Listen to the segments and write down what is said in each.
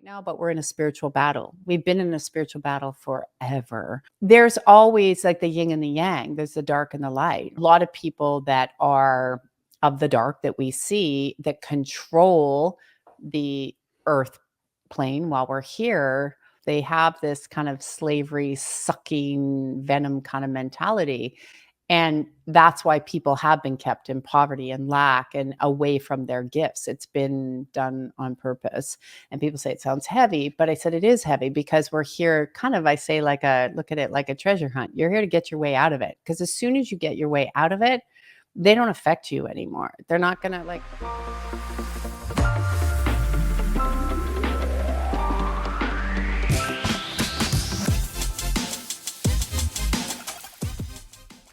now, but we're in a spiritual battle. We've been in a spiritual battle forever. There's always like the yin and the yang, there's the dark and the light. A lot of people that are of the dark that we see that control the earth plane while we're here, they have this kind of slavery sucking venom kind of mentality. And that's why people have been kept in poverty and lack and away from their gifts. It's been done on purpose. And people say it sounds heavy, but I said it is heavy because we're here kind of, I say, look at it like a treasure hunt. You're here to get your way out of it. Because as soon as you get your way out of it, they don't affect you anymore. They're not going to like.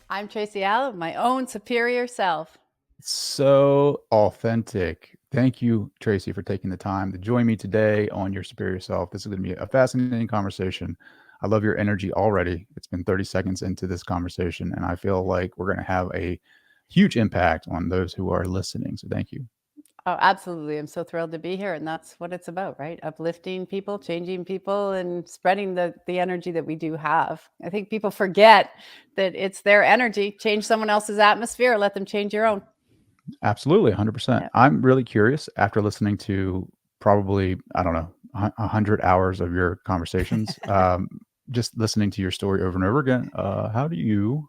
I'm Tracy L, my own superior self. So authentic. Thank you, Tracy, for taking the time to join me today on Your Superior Self. This is going to be a fascinating conversation. I love your energy already. It's been 30 seconds into this conversation, and I feel like we're going to have a huge impact on those who are listening. So thank you. Oh, absolutely. I'm so thrilled to be here. And that's what it's about, right? Uplifting people, changing people, and spreading the energy that we do have. I think people forget that it's their energy. Change someone else's atmosphere, let them change your own. Absolutely, 100%. Yeah. I'm really curious after listening to probably, I don't know, 100 hours of your conversations, just listening to your story over and over again. How do you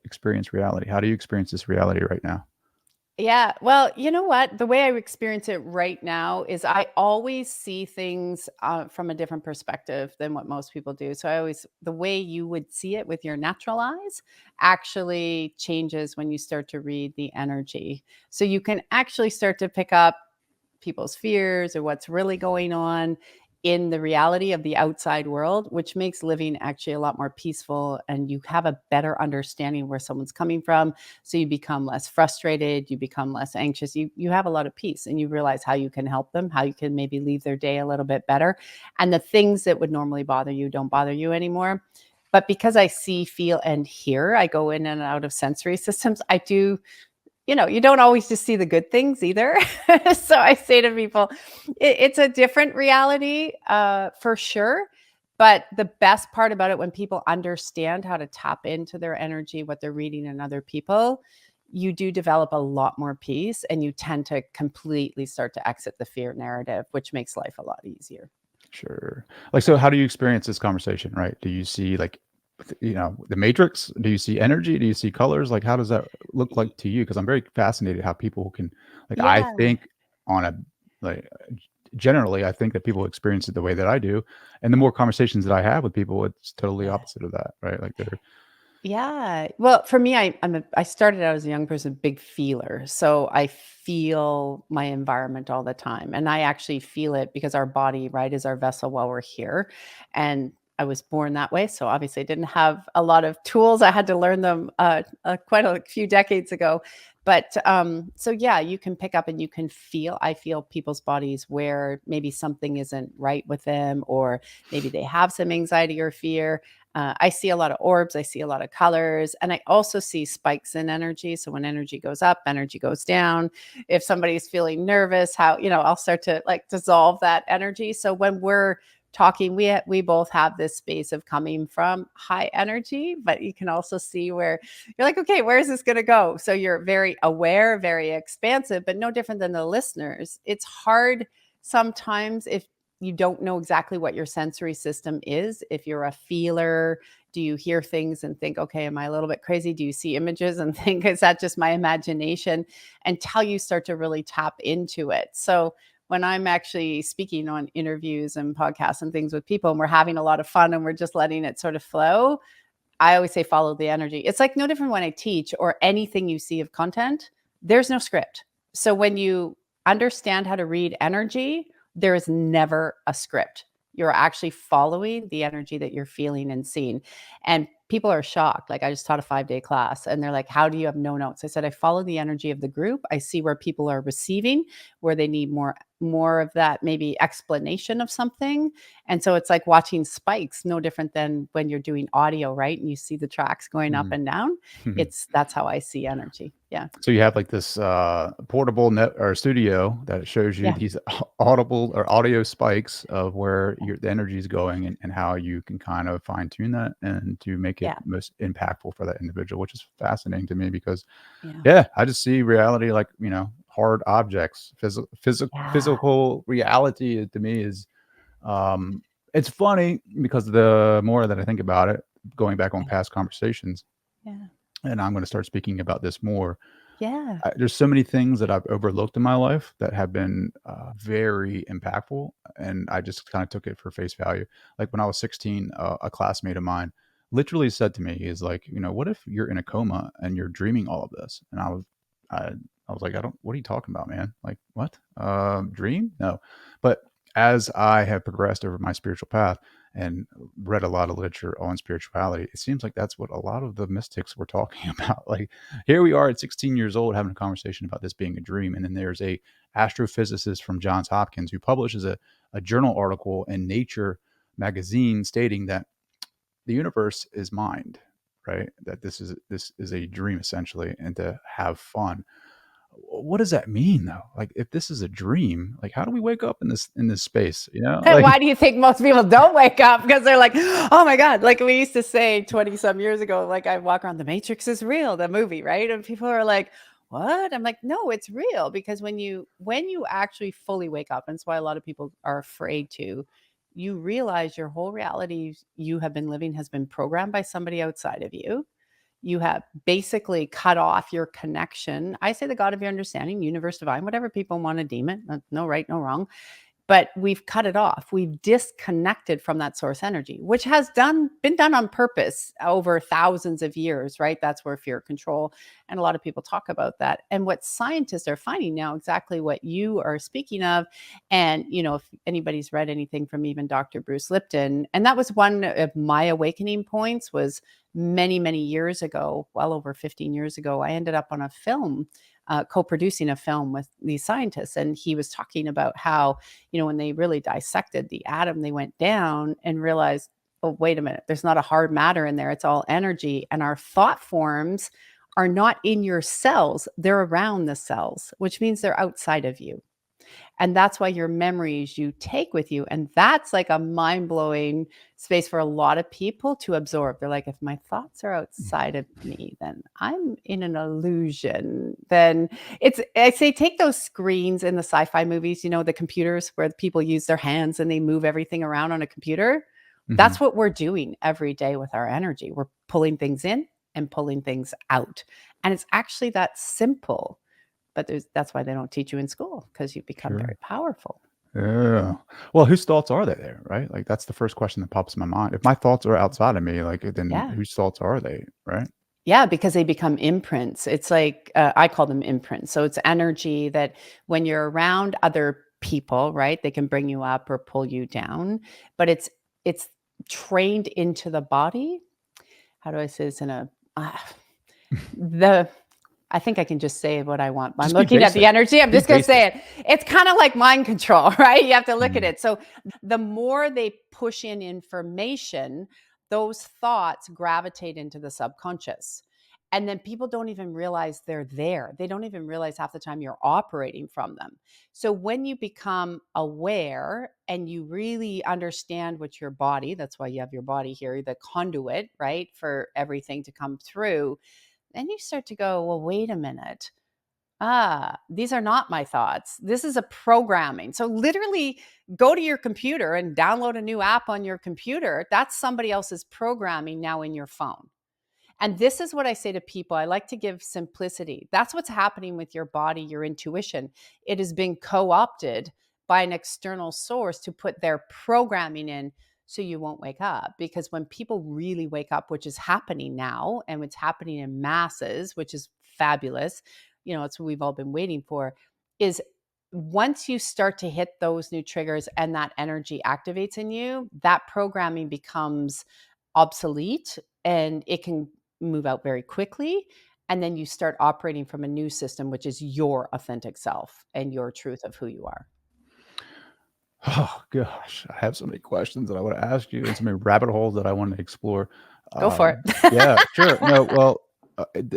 experience reality? How do you experience this reality right now? Yeah. Well, you know what? The way I experience it right now is I always see things from a different perspective than what most people do. So the way you would see it with your natural eyes actually changes when you start to read the energy. So you can actually start to pick up people's fears or what's really going on in the reality of the outside world, which makes living actually a lot more peaceful, and you have a better understanding where someone's coming from. So you become less frustrated, you become less anxious, you have a lot of peace, and you realize how you can help them, how you can maybe leave their day a little bit better. And the things that would normally bother you don't bother you anymore. But because I see, feel, and hear, I go in and out of sensory systems. I do, you don't always just see the good things either. So I say to people, it's a different reality for sure. But the best part about it, when people understand how to tap into their energy, what they're reading in other people, you do develop a lot more peace, and you tend to completely start to exit the fear narrative, which makes life a lot easier. Sure. Like, so how do you experience this conversation, right? Do you see the matrix? Do you see energy? Do you see colors? Like, how does that look like to you? Because I'm very fascinated how people can, like, I Yeah. think on a, like, generally, I think that people experience it the way that I do. And the more conversations that I have with people, it's totally Yeah. opposite of that, right? Like they're, Yeah. Well, for me, I started out as a young person, big feeler. So I feel my environment all the time. And I actually feel it because our body, right, is our vessel while we're here. And I was born that way. So obviously I didn't have a lot of tools. I had to learn them quite a few decades ago. But so yeah, you can pick up and you can feel, I feel people's bodies where maybe something isn't right with them, or maybe they have some anxiety or fear. I see a lot of orbs, I see a lot of colors, and I also see spikes in energy. So when energy goes up, energy goes down. If somebody's feeling nervous, I'll start to like dissolve that energy. So when we're talking, we both have this space of coming from high energy, but you can also see where you're like, okay, where is this going to go? So you're very aware, very expansive, but no different than the listeners. It's hard sometimes if you don't know exactly what your sensory system is. If you're a feeler, do you hear things and think, okay, am I a little bit crazy? Do you see images and think, is that just my imagination? Until you start to really tap into it. So when I'm actually speaking on interviews and podcasts and things with people, and we're having a lot of fun and we're just letting it sort of flow, I always say follow the energy. It's like no different when I teach or anything you see of content. There's no script. So when you understand how to read energy, there is never a script. You're actually following the energy that you're feeling and seeing. And people are shocked. Like I just taught a 5-day class and they're like, how do you have no notes? I said, I follow the energy of the group. I see where people are receiving, where they need more of that maybe explanation of something. And so it's like watching spikes, no different than when you're doing audio, right? And you see the tracks going up and down. That's how I see energy. Yeah. So you have like this portable net or studio that shows you Yeah. these audible or audio spikes of where the energy is going, and how you can kind of fine tune that and to make it Yeah. most impactful for that individual, which is fascinating to me because, Yeah. yeah, I just see reality like, hard objects. Yeah. Physical reality to me is, it's funny because the more that I think about it, going back on Yeah. past conversations, Yeah. and I'm going to start speaking about this more. Yeah. There's so many things that I've overlooked in my life that have been very impactful, and I just kind of took it for face value. Like when I was 16, a classmate of mine literally said to me, "He's like, what if you're in a coma and you're dreaming all of this?" And I was like, "I don't. What are you talking about, man? Like, what? Dream? No." But as I have progressed over my spiritual path and read a lot of literature on spirituality, it seems like that's what a lot of the mystics were talking about. Like, here we are at 16 years old having a conversation about this being a dream. And then there's a astrophysicist from Johns Hopkins who publishes a journal article in Nature magazine stating that the universe is mind, right? That this is a dream essentially, and to have fun. What does that mean though? Like, if this is a dream, like, how do we wake up in this space? Why Like, do you think most people don't wake up? Because they're like, oh my God. Like we used to say 20 some years ago, like I walk around, the Matrix is real, the movie, right? And people are like, what? I'm like, no, it's real. Because when you actually fully wake up, and that's why a lot of people are afraid to, you realize your whole reality you have been living has been programmed by somebody outside of you. You have basically cut off your connection. I say the God of your understanding, universe, divine, whatever people want to deem it. No right, no wrong, but we've cut it off. We've disconnected from that source energy, which has been done on purpose over thousands of years, right? That's where fear, control, and a lot of people talk about that. And what scientists are finding now, exactly what you are speaking of. And if anybody's read anything from even Dr. Bruce Lipton, and that was one of my awakening points, was many, many years ago, well over 15 years ago, I ended up on a film, co-producing a film with these scientists. And he was talking about how, when they really dissected the atom, they went down and realized, oh, wait a minute, there's not a hard matter in there. It's all energy. And our thought forms are not in your cells. They're around the cells, which means they're outside of you. And that's why your memories you take with you. And that's like a mind blowing space for a lot of people to absorb. They're like, if my thoughts are outside of me, then I'm in an illusion. Then I say, take those screens in the sci fi movies, the computers where people use their hands and they move everything around on a computer. mhm, That's what we're doing every day with our energy. We're pulling things in and pulling things out. And it's actually that simple. But that's why they don't teach you in school, because you become very sure. powerful. Yeah. Well, whose thoughts are they there, right? Like, that's the first question that pops in my mind. If my thoughts are outside of me, like, then Yeah. whose thoughts are they, right? Yeah, because they become imprints. It's like, I call them imprints. So it's energy that when you're around other people, right, they can bring you up or pull you down, but it's trained into the body. How do I say this in a the I think I can just say what I want. I'm Just be looking at the basic. energy. I'm Be just going to say basic. it. It's kind of like mind control, right? You have to look at Mm, it. So the more they push in information, those thoughts gravitate into the subconscious. And then people don't even realize they're there. They don't even realize half the time you're operating from them. So when you become aware and you really understand what your body, that's why you have your body here, the conduit, right, for everything to come through, then you start to go, well, wait a minute. These are not my thoughts. This is a programming. So literally go to your computer and download a new app on your computer. That's somebody else's programming now in your phone. And this is what I say to people. I like to give simplicity. That's what's happening with your body, your intuition. It has been co opted by an external source to put their programming in so you won't wake up. Because when people really wake up, which is happening now, and it's happening in masses, which is fabulous, it's what we've all been waiting for, is once you start to hit those new triggers and that energy activates in you, that programming becomes obsolete and it can move out very quickly. And then you start operating from a new system, which is your authentic self and your truth of who you are. Oh gosh, I have so many questions that I want to ask you and so many rabbit holes that I want to explore. Go for Yeah, it. sure. No, well,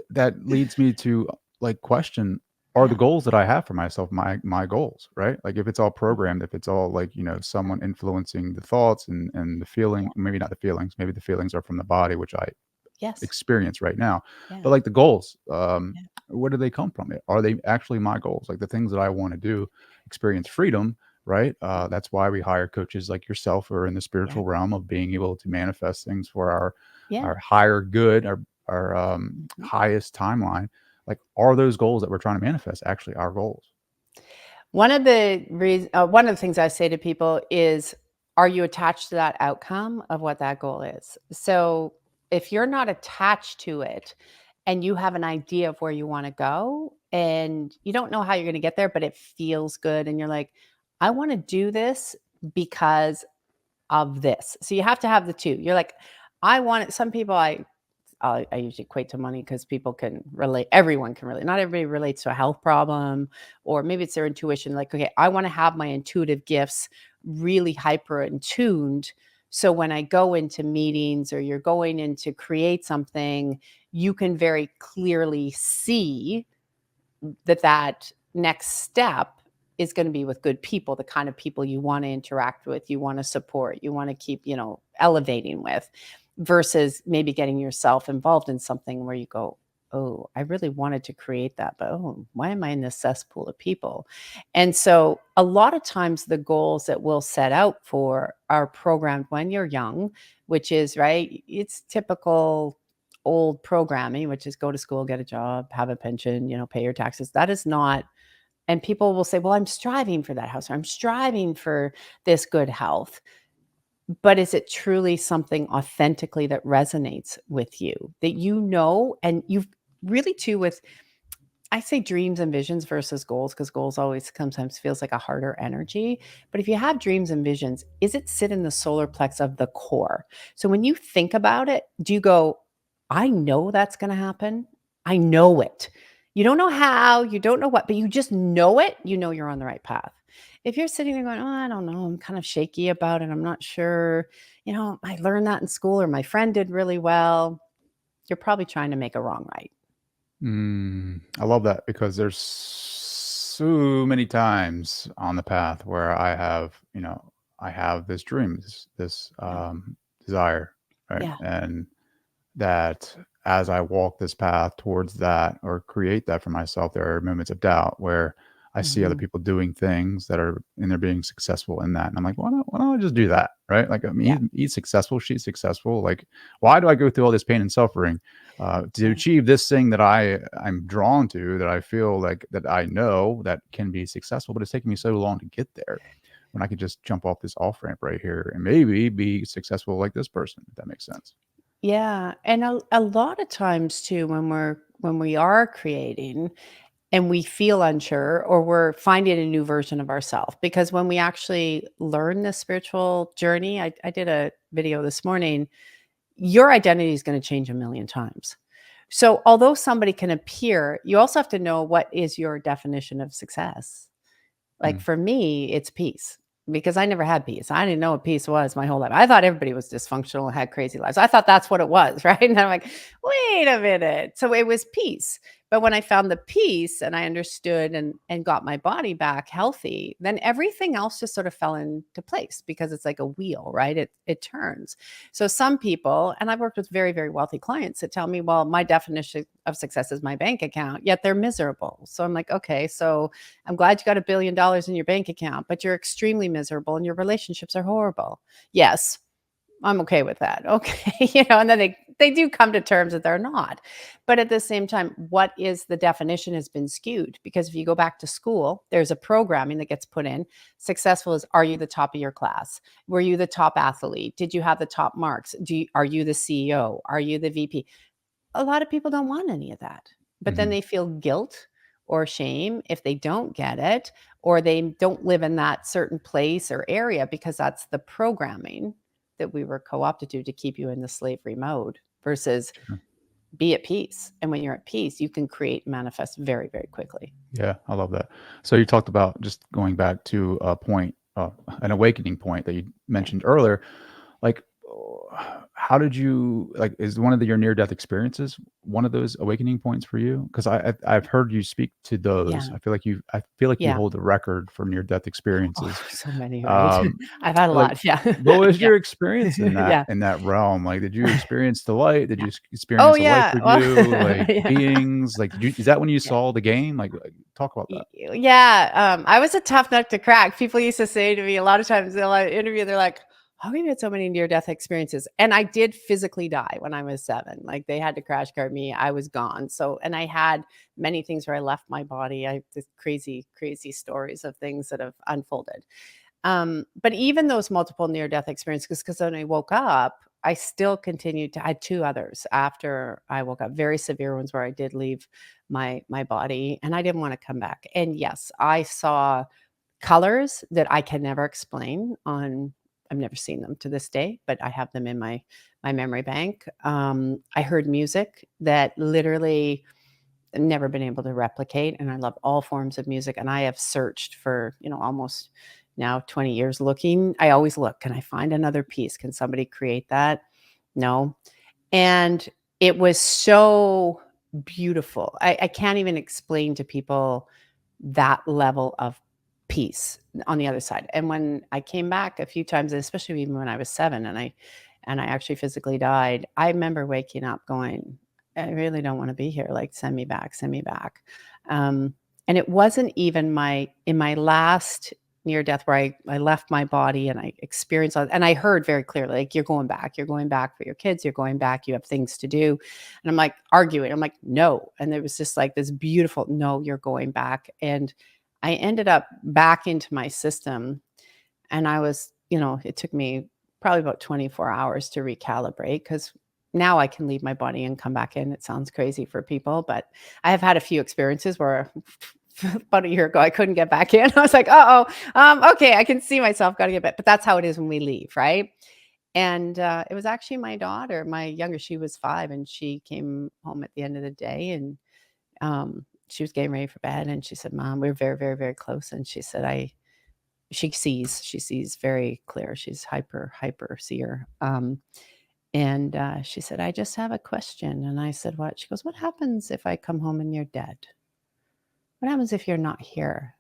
that leads me to like question: are the Yeah. goals that I have for myself my goals, right? Like if it's all programmed, if it's all like someone influencing the thoughts and the Yeah. feeling, maybe not the feelings, maybe the feelings are from the body, which I Yes. experience right now. Yeah. But like the goals, Yeah. where do they come from? Are they actually my goals? Like the things that I want to do, experience freedom, right? That's why we hire coaches like yourself who are in the Yeah. spiritual realm of being able to manifest things for Yeah. our higher good, our Mhm. highest timeline. Like, are those goals that we're trying to manifest actually our goals? One of the things I say to people is, are you attached to that outcome of what that goal is? So if you're not attached to it and you have an idea of where you want to go and you don't know how you're going to get there, but it feels good and you're like, I want to do this because of this. So you have to have the two. You're like, I want it. Some people I usually equate to money because people can relate. Everyone can relate. Not everybody relates to a health problem, or maybe it's their intuition. Like, okay, I want to have my intuitive gifts really hyper and tuned. So when I go into meetings or you're going in to create something, you can very clearly see that next step is going to be with good people, the kind of people you want to interact with, you want to support, you want to keep, elevating with, versus maybe getting yourself involved in something where you go, oh, I really wanted to create that, but oh, why am I in this cesspool of people? And so a lot of times the goals that we'll set out for are programmed when you're young, which is right. It's typical old programming, which is go to school, get a job, have a pension, pay your taxes. That is not, and people will say, well, I'm striving for that house, or I'm striving for this good health. But is it truly something authentically that resonates with you that and you've really too with, I say dreams and visions versus goals because goals always sometimes feels like a harder energy. But if you have dreams and visions, is it sit in the solar plex of the core? So when you think about it, do you go, I know that's going to happen? I know it. You don't know how, you don't know what, but you just know it. You know you're on the right path. If you're sitting there going, oh, I don't know, I'm kind of shaky about it. I'm not sure. I learned that in school or my friend did really well. You're probably trying to make a wrong right. I love that because there's so many times on the path where I have this dream, this Yeah. desire, right? Yeah. And that as I walk this path towards that or create that for myself, there are moments of doubt where I see other Mhm. people doing things that are and they're being successful in that. And I'm like, why don't I just do that? Right. Like, I Yeah. mean, he's successful. She's successful. Like, why do I go through all this pain and suffering to Yeah. achieve this thing that I'm drawn to, that I feel like that I know that can be successful, but it's taking me so long to get there when I could just jump off this off ramp right here and maybe be successful like this person, if that makes sense. Yeah, and a lot of times too, when we are creating and we feel unsure or we're finding a new version of ourselves, because when we actually learn the spiritual journey, I did a video this morning, your identity is going to change a million times. So although somebody can appear, you also have to know what is your definition of success. Like Mm. for me, it's peace because I never had peace. I didn't know what peace was my whole life. I thought everybody was dysfunctional and had crazy lives. I thought that's what it was, right? And I'm like, wait a minute. So it was peace. But when I found the peace and I understood and got my body back healthy, then everything else just sort of fell into place because it's like a wheel, right? It turns. So some people, and I've worked with very, very wealthy clients that tell me, well, my definition of success is my bank account, yet they're miserable. So I'm like, okay, so I'm glad you got $1 billion in your bank account, but you're extremely miserable and your relationships are horrible. Yes, I'm okay with that. Okay. And then they do come to terms that they're not. But at the same time, what is the definition has been skewed because if you go back to school, there's a programming that gets put in. Successful is, are you the top of your class? Were you the top athlete? Did you have the top marks? Are you the CEO? Are you the VP? A lot of people don't want any of that. But then Mhm. they feel guilt or shame if they don't get it, or they don't live in that certain place or area because that's the programming. that we were co-opted to keep you in the slavery mode versus Sure. be at peace. And when you're at peace, you can create, manifest very, very quickly. Yeah, I love that. So you talked about, just going back to a point, an awakening point that you Yeah. mentioned earlier. Like, how did you, like, is one of your near death experiences one of those awakening points for you? Because I've heard you speak to those. Yeah. I feel like you Yeah. hold the record for near death Oh, experiences. so many, right? Um, I've had a like, lot. Yeah. what was Yeah. your experience Yeah. in that realm? Like, did you experience the light? Did Yeah. you Oh, experience a life yeah. Well, review? Like yeah. beings? Like, is that when you Yeah. saw the game? Like, talk about that. Yeah, I was a tough nut to crack. People used to say to me a lot of times they'll interview, they're like, "How come you had so many near-death experiences?" And I did physically die when I was 7. Like they had to crash cart me. I was gone. So, and I had many things where I left my body. I just crazy, crazy stories of things that have unfolded. But even those multiple near-death experiences, because when I woke up, I still continued to. I had 2 others after I woke up, very severe ones where I did leave my body, and I didn't want to come back. And yes, I saw colors that I can never explain on. I've never seen them to this day, but I have them in my memory bank. I heard music that literally never been able to replicate, and I love all forms of music, and I have searched for, almost now 20 years looking. I always look, can I find another piece? Can somebody create that? No. And it was so beautiful. I can't even explain to people that level of peace on the other side. And when I came back a few times, especially even when I was 7 and I actually physically died, I remember waking up going, I really don't want to be here. Like, send me back, send me back. Um, and it wasn't even in my last near death where I left my body and I experienced all, and I heard very clearly, like, you're going back for your kids, you're going back, you have things to do. And I'm like arguing. I'm like, no. And it was just like this beautiful, no, you're going back. And I ended up back into my system. And I was, it took me probably about 24 hours to recalibrate because now I can leave my body and come back in. It sounds crazy for people, but I have had a few experiences where about a year ago I couldn't get back in. I was like, okay, I can see myself, got to get back. But that's how it is when we leave, right? And it was actually my daughter, my younger, she was 5, and she came home at the end of the day, and she was getting ready for bed, and she said, "Mom, we're very, very, very close." And she said, she sees very clear. She's hyper seer. And she said, "I just have a question." And I said, "What?" She goes, "What happens if I come home and you're dead? What happens if you're not here?"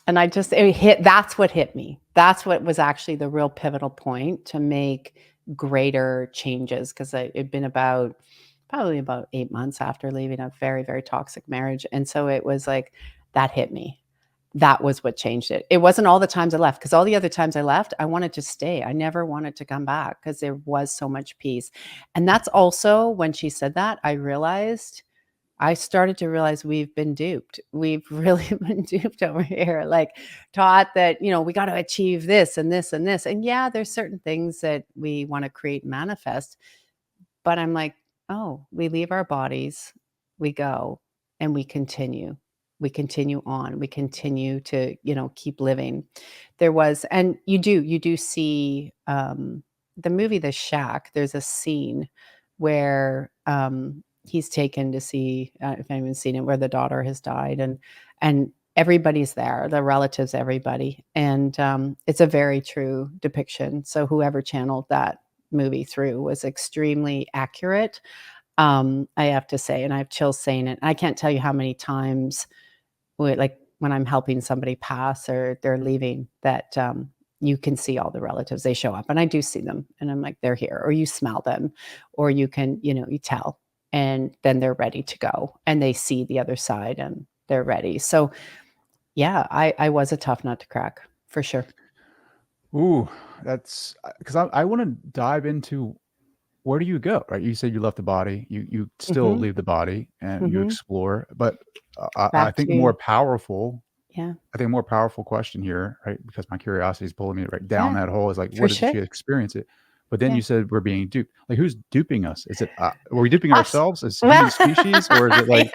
And that's what hit me. That's what was actually the real pivotal point to make greater changes, because it'd been probably about 8 months after leaving a very, very toxic marriage. And so it was like, that hit me. That was what changed it. It wasn't all the times I left, because all the other times I left, I wanted to stay. I never wanted to come back because there was so much peace. And that's also when she said that, I started to realize we've been duped. We've really been duped over here, like taught that, we got to achieve this and this and this. And yeah, there's certain things that we want to create and manifest. But I'm like, oh, we leave our bodies, we go, and we continue. We continue on. We continue to, keep living. And you do see the movie The Shack. There's a scene where he's taken to see, if anyone's seen it, where the daughter has died, and everybody's there, the relatives, everybody, and it's a very true depiction. So whoever channeled that movie through was extremely accurate. I have to say, and I have chills saying it. I can't tell you how many times, like when I'm helping somebody pass or they're leaving, that you can see all the relatives. They show up, and I do see them, and I'm like, they're here, or you smell them, or you can, you tell, and then they're ready to go, and they see the other side, and they're ready. So yeah, I was a tough nut to crack for sure. Ooh, that's because I want to dive into, where do you go? Right? You said you left the body. You still Hmm. leave the body and you Hmm. explore. But I Back think to, more powerful. yeah, I think a more powerful question here, right? Because my curiosity is pulling me right down yeah, that hole. Is like, for what did sure. she experience it? But then Yeah. you said we're being duped. Like, who's duping us? Is it were we duping Us. ourselves as human species, or is it like,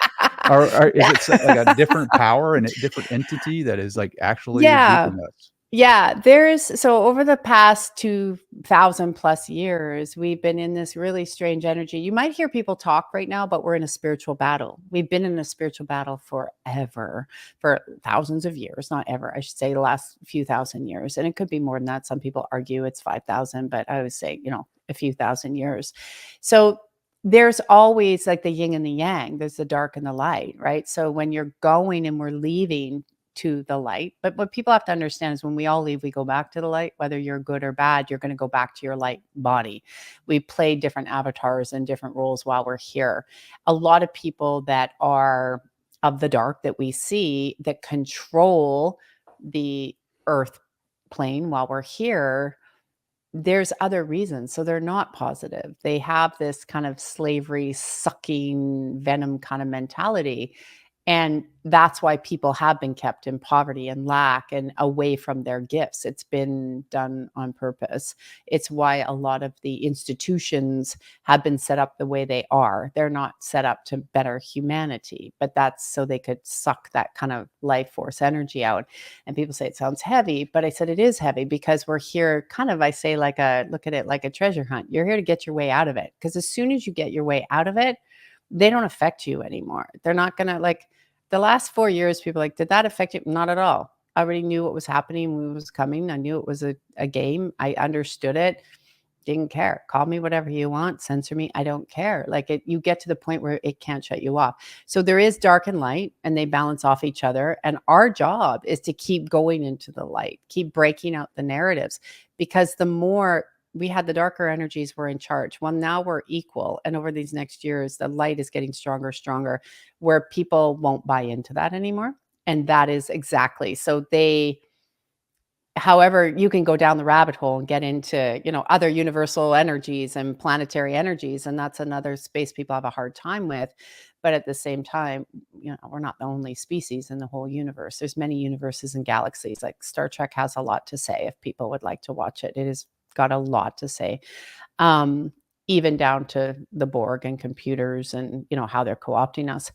or is Yeah. it like a different power and a different entity that is like actually Yeah. duping us? Yeah, there's so over the past 2000 plus years, we've been in this really strange energy. You might hear people talk right now, but we're in a spiritual battle. We've been in a spiritual battle forever, for thousands of years, not ever, I should say the last few thousand years. And it could be more than that. Some people argue it's 5,000, but I would say, a few thousand years. So there's always like the yin and the yang, there's the dark and the light, right? So when you're going and we're leaving to the light. But what people have to understand is when we all leave, we go back to the light, whether you're good or bad, you're going to go back to your light body. We play different avatars and different roles while we're here. A lot of people that are of the dark that we see that control the earth plane while we're here, there's other reasons. So they're not positive. They have this kind of slavery, sucking venom kind of mentality. And that's why people have been kept in poverty and lack and away from their gifts. It's been done on purpose. It's why a lot of the institutions have been set up the way they are. They're not set up to better humanity, but that's so they could suck that kind of life force energy out. And people say it sounds heavy, but I said it is heavy because we're here kind of, I say, look at it like a treasure hunt. You're here to get your way out of it. Because as soon as you get your way out of it, they don't affect you anymore. They're not going to like the last 4 years, people are like, did that affect you? Not at all. I already knew what was happening, what was coming. I knew it was a game. I understood it. Didn't care. Call me whatever you want, censor me. I don't care. Like you get to the point where it can't shut you off. So there is dark and light, and they balance off each other. And our job is to keep going into the light, keep breaking out the narratives, because the more we had the darker energies were in charge. Well, now we're equal. And over these next years, the light is getting stronger, stronger, where people won't buy into that anymore. And that is exactly so however, you can go down the rabbit hole and get into, other universal energies and planetary energies. And that's another space people have a hard time with. But at the same time, we're not the only species in the whole universe. There's many universes and galaxies. Like Star Trek has a lot to say if people would like to watch it. It has got a lot to say. Um, Even down to the Borg and computers and, how they're co-opting us.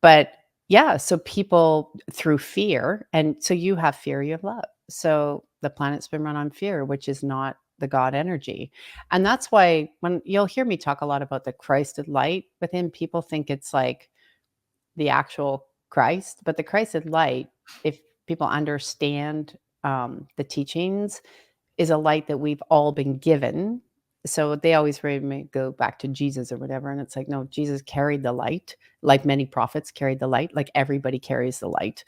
But yeah, so people through fear, and so you have fear, you have love. So the planet's been run on fear, which is not the God energy. And that's why when you'll hear me talk a lot about the Christed light within, people think it's like the actual Christ, but the Christed light, if people understand the teachings, is a light that we've all been given. So they always go back to Jesus or whatever. And it's like, no, Jesus carried the light, like many prophets carried the light, like everybody carries the light.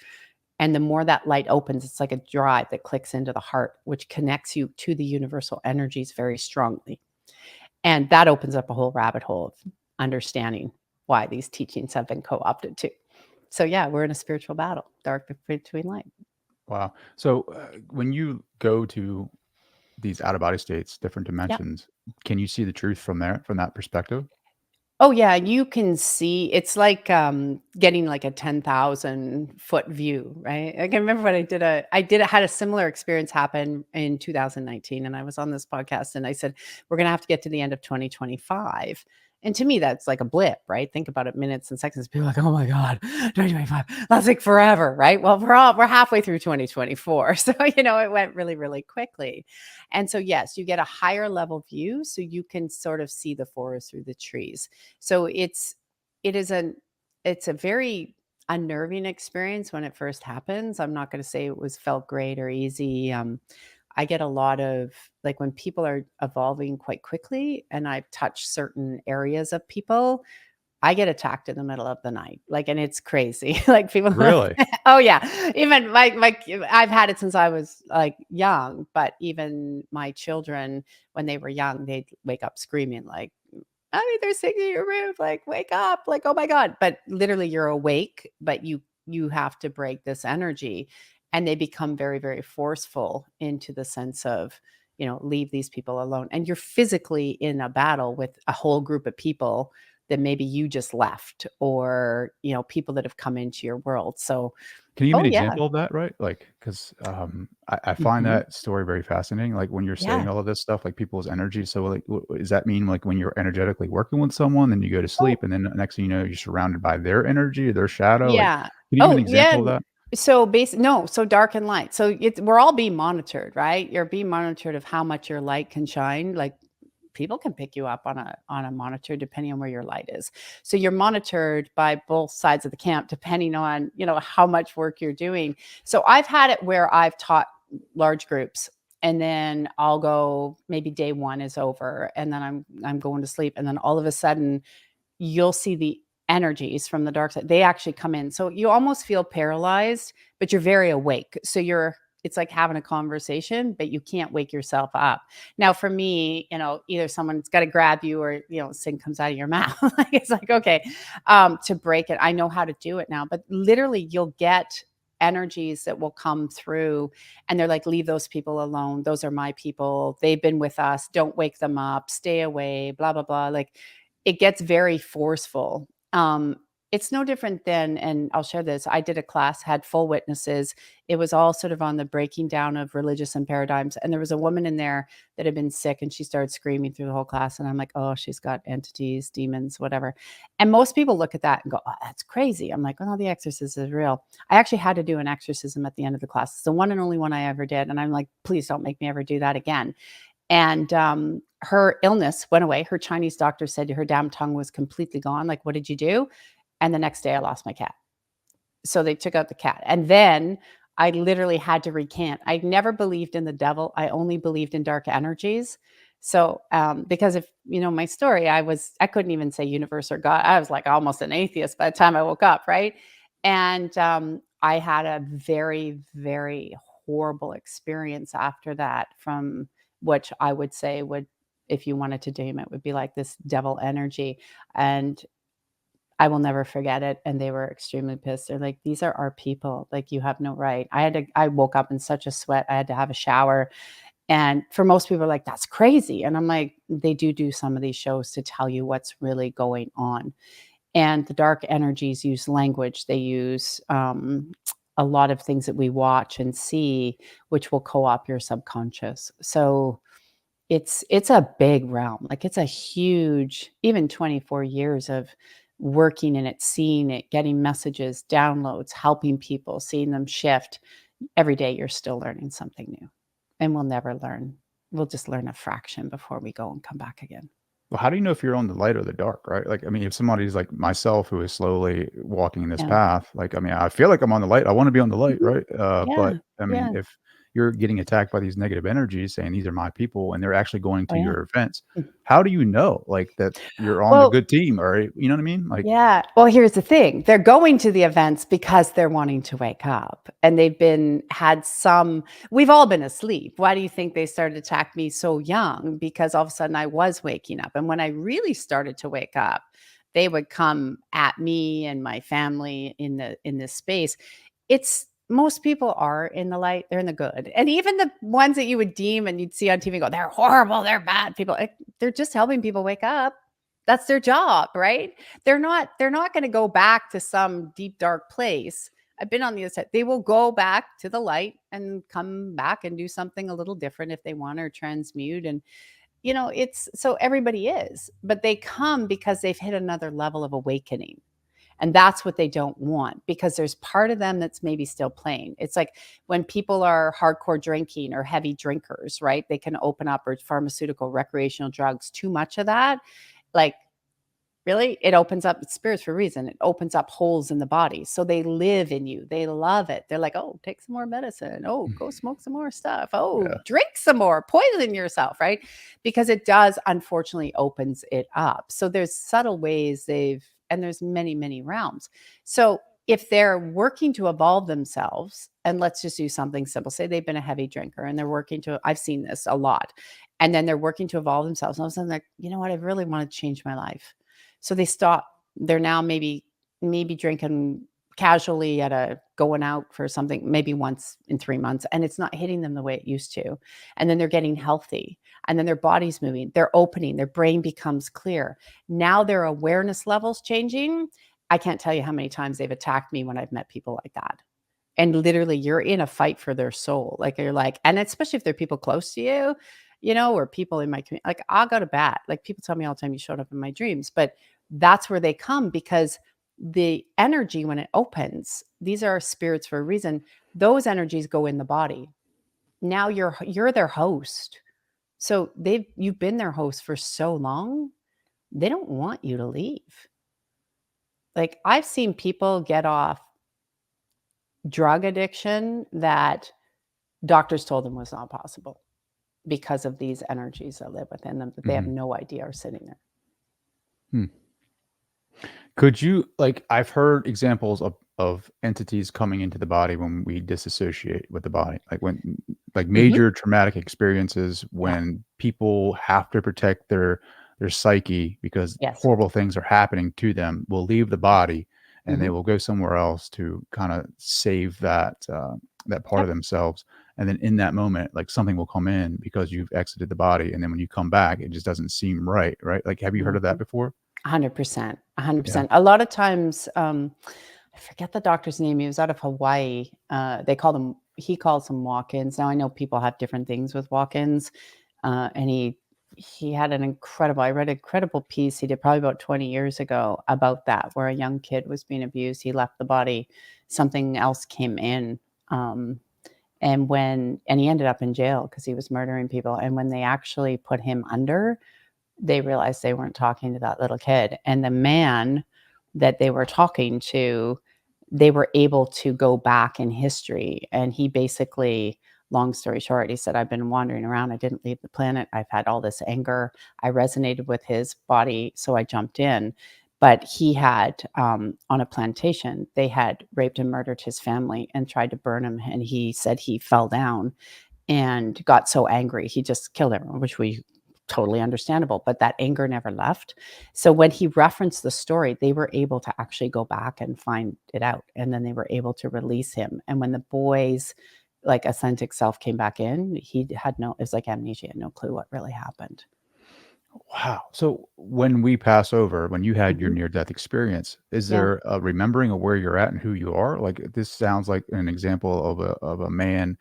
And the more that light opens, it's like a drive that clicks into the heart, which connects you to the universal energies very strongly. And that opens up a whole rabbit hole of understanding why these teachings have been co-opted too. So yeah, we're in a spiritual battle, dark between light. Wow. So when you go to these out of body states, different Yeah. dimensions, can you see the truth from there, from that perspective? Oh yeah, you can see it's like getting like a 10,000-foot view, right? I can remember when had a similar experience happen in 2019, and I was on this podcast and I said we're going to have to get to the end of 2025. And to me that's like a blip, right? Think about it, minutes and seconds. People are like, "Oh my god, 2025. That's like forever," right? Well, we're halfway through 2024. So, it went really really quickly. And so yes, you get a higher level view so you can sort of see the forest through the trees. So it's a very unnerving experience when it first happens. I'm not going to say it was felt great or easy. I get a lot of like when people are evolving quite quickly and I've touched certain areas of people, I get attacked in the middle of the night. Like, and it's crazy. Like people like, Really? oh yeah. Even my I've had it since I was like young, but even my children, when they were young, they'd wake up screaming like, I mean, they're singing in your roof, like, wake up, like, oh my God. But literally you're awake, but you have to break this energy. And they become very, very forceful into the sense of, leave these people alone. And you're physically in a battle with a whole group of people that maybe you just left or, people that have come into your world. So, Can you give me oh an yeah. example of that, right? Like, because I find Mhm. that story very fascinating. Like when you're saying Yeah. all of this stuff, like people's energy. So, like, does that mean like when you're energetically working with someone, then you go to Oh, sleep, and then the next thing you know, you're surrounded by their energy or their shadow? Like, yeah. can you give me an Oh, example of yeah. that? So no, so dark and light. So we're all being monitored, right? You're being monitored of how much your light can shine. Like people can pick you up on a monitor depending on where your light is. So you're monitored by both sides of the camp depending on, how much work you're doing. So I've had it where I've taught large groups, and then I'll go, maybe day 1 is over, and then I'm going to sleep, and then all of a sudden you'll see the energies from the dark side. They actually come in. So you almost feel paralyzed, but you're very awake. So it's like having a conversation, but you can't wake yourself up. Now, for me, either someone's got to grab you or, sin comes out of your mouth. It's like, okay, to break it. I know how to do it now, but literally you'll get energies that will come through, and they're like, leave those people alone. Those are my people. They've been with us. Don't wake them up. Stay away, blah, blah, blah. Like, it gets very forceful. It's no different than, and I'll share this. I did a class, had full witnesses. It was all sort of on the breaking down of religious and paradigms. And there was a woman in there that had been sick, and she started screaming through the whole class. And I'm like, oh, she's got entities, demons, whatever. And most people look at that and go, oh, that's crazy. I'm like, oh, the exorcism is real. I actually had to do an exorcism at the end of the class. It's the one and only one I ever did. And I'm like, please don't make me ever do that again. And her illness went away. Her Chinese doctor said her damn tongue was completely gone. Like, what did you do? And the next day I lost my cat. So they took out the cat. And then I literally had to recant. I never believed in the devil. I only believed in dark energies. So, because if you know my story, I couldn't even say universe or God. I was like almost an atheist by the time I woke up, right? And I had a very, very horrible experience after that, from which I would say would, if you wanted to name it, would be like this devil energy. And I will never forget it, and they were extremely pissed. They're like, "These are our people. Like, you have no right." I woke up in such a sweat. I had to have a shower. And for most people, like, "That's crazy." And I'm like, they do some of these shows to tell you what's really going on. And the dark energies use language. They use a lot of things that we watch and see, which will co-opt your subconscious. So it's a big realm. Like, it's a huge, even 24 years of working in it, seeing it, getting messages, downloads, helping people, seeing them shift. Every day you're still learning something new. And we'll never learn. We'll just learn a fraction before we go and come back again. Well, how do you know if you're on the light or the dark, right? Like, I mean, if somebody's like myself who is slowly walking this Yeah. path, like, I mean, I feel like I'm on the light. I want to be on the light, Mhm. right? But Yeah. I mean, Yeah. if you're getting attacked by these negative energies saying these are my people and they're actually going Oh, to yeah. your events, Mm. how do you know like that you're on the Well, good team or you know what I mean? Like, yeah. Well, here's the thing. They're going to the events because they're wanting to wake up, and we've all been asleep. Why do you think they started to attack me so young? Because all of a sudden I was waking up. And when I really started to wake up, they would come at me and my family in this space. It's Most people are in the light, they're in the good. And even the ones that you would deem and you'd see on TV and go, they're horrible, they're bad people. They're just helping people wake up. That's their job, right? They're not going to go back to some deep dark place. I've been on the other side. They will go back to the light and come back and do something a little different if they want, or transmute. And it's so everybody is, but they come because they've hit another level of awakening. And that's what they don't want, because there's part of them that's maybe still playing. It's like when people are hardcore drinking or heavy drinkers, right? They can open up, or pharmaceutical, recreational drugs, too much of that. Like, really? It opens up spirits for a reason. It opens up holes in the body. So they live in you. They love it. They're like, oh, take some more medicine. Oh, go smoke some more stuff. Oh, yeah. drink some more. Poison yourself, right? Because it does, unfortunately, opens it up. So there's subtle ways and there's many, many realms. So if they're working to evolve themselves, and let's just do something simple, say they've been a heavy drinker and they're I've seen this a lot, and then they're working to evolve themselves. And all of a sudden, like, you know what? I really want to change my life. So they stop. They're now maybe drinking casually going out for something maybe once in 3 months, and it's not hitting them the way it used to. And then they're getting healthy, and then their body's moving, they're opening, their brain becomes clear. Now their awareness levels changing. I can't tell you how many times they've attacked me when I've met people like that. And literally you're in a fight for their soul. Like, you're like, and especially if they're people close to you, or people in my community, like, I'll go to bat. Like, people tell me all the time, you showed up in my dreams, but that's where they come, because the energy when it opens, these are spirits for a reason. Those energies go in the body. Now you're their host. So you've been their host for so long, they don't want you to leave. Like I've seen people get off drug addiction that doctors told them was not possible because of these energies that live within them that they have no idea are sitting there. Hmm. Could you, like, I've heard examples of entities coming into the body when we disassociate with the body, like when, like Mhm. major traumatic experiences Yeah. when people have to protect their psyche because Yes. horrible things are happening to them, will leave the body and they Mhm. will go somewhere else to kind of save that part of Yep. themselves. And then in that moment, like something will come in because you've exited the body, and then when you come back, it just doesn't seem right, right? Like, have you heard of that Mhm. before? 100%, Yeah. 100%. A lot of times, I forget the doctor's name. He was out of Hawaii. He calls them walk-ins. Now I know people have different things with walk-ins, and he had an incredible. I read an incredible piece he did probably about 20 years ago about that, where a young kid was being abused. He left the body, something else came in, um, and he ended up in jail because he was murdering people. And when they actually put him under, they realized they weren't talking to that little kid. And the man that they were talking to, they were able to go back in history. And he basically, long story short, he said, I've been wandering around. I didn't leave the planet. I've had all this anger. I resonated with his body. So I jumped in. But he had, on a plantation, they had raped and murdered his family and tried to burn him. And he said he fell down and got so angry, he just killed everyone, which we totally understandable, but that anger never left. So when he referenced the story, they were able to actually go back and find it out, and then they were able to release him. And when the boys, like authentic self, came back in, he had no, it was like amnesia, he had no clue what really happened. Wow. So when we pass over, when you had your Mhm. near death experience, is Yeah. there a remembering of where you're at and who you are? Like, this sounds like an example of a man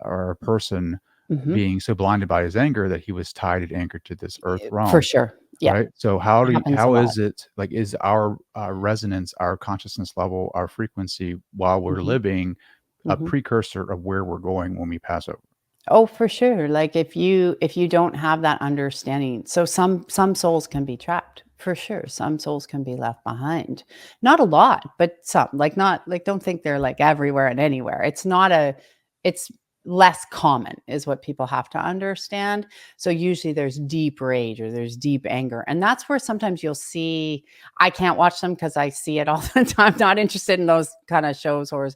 or a person Mhm. being so blinded by his anger that he was tied and anchored to this earth For realm, sure. Yeah. right? So Happens a how lot. is it, like, is our resonance, our consciousness level, our frequency while we're Mhm. living a Mhm. precursor of where we're going when we pass over? Oh, for sure. Like if you don't have that understanding, so some souls can be trapped. For sure. Some souls can be left behind. Not a lot, but some. Like not like don't think they're like everywhere and anywhere. It's less common is what people have to understand. So usually there's deep rage or there's deep anger. And that's where sometimes you'll see I can't watch them because I see it all the time. Not interested in those kind of shows or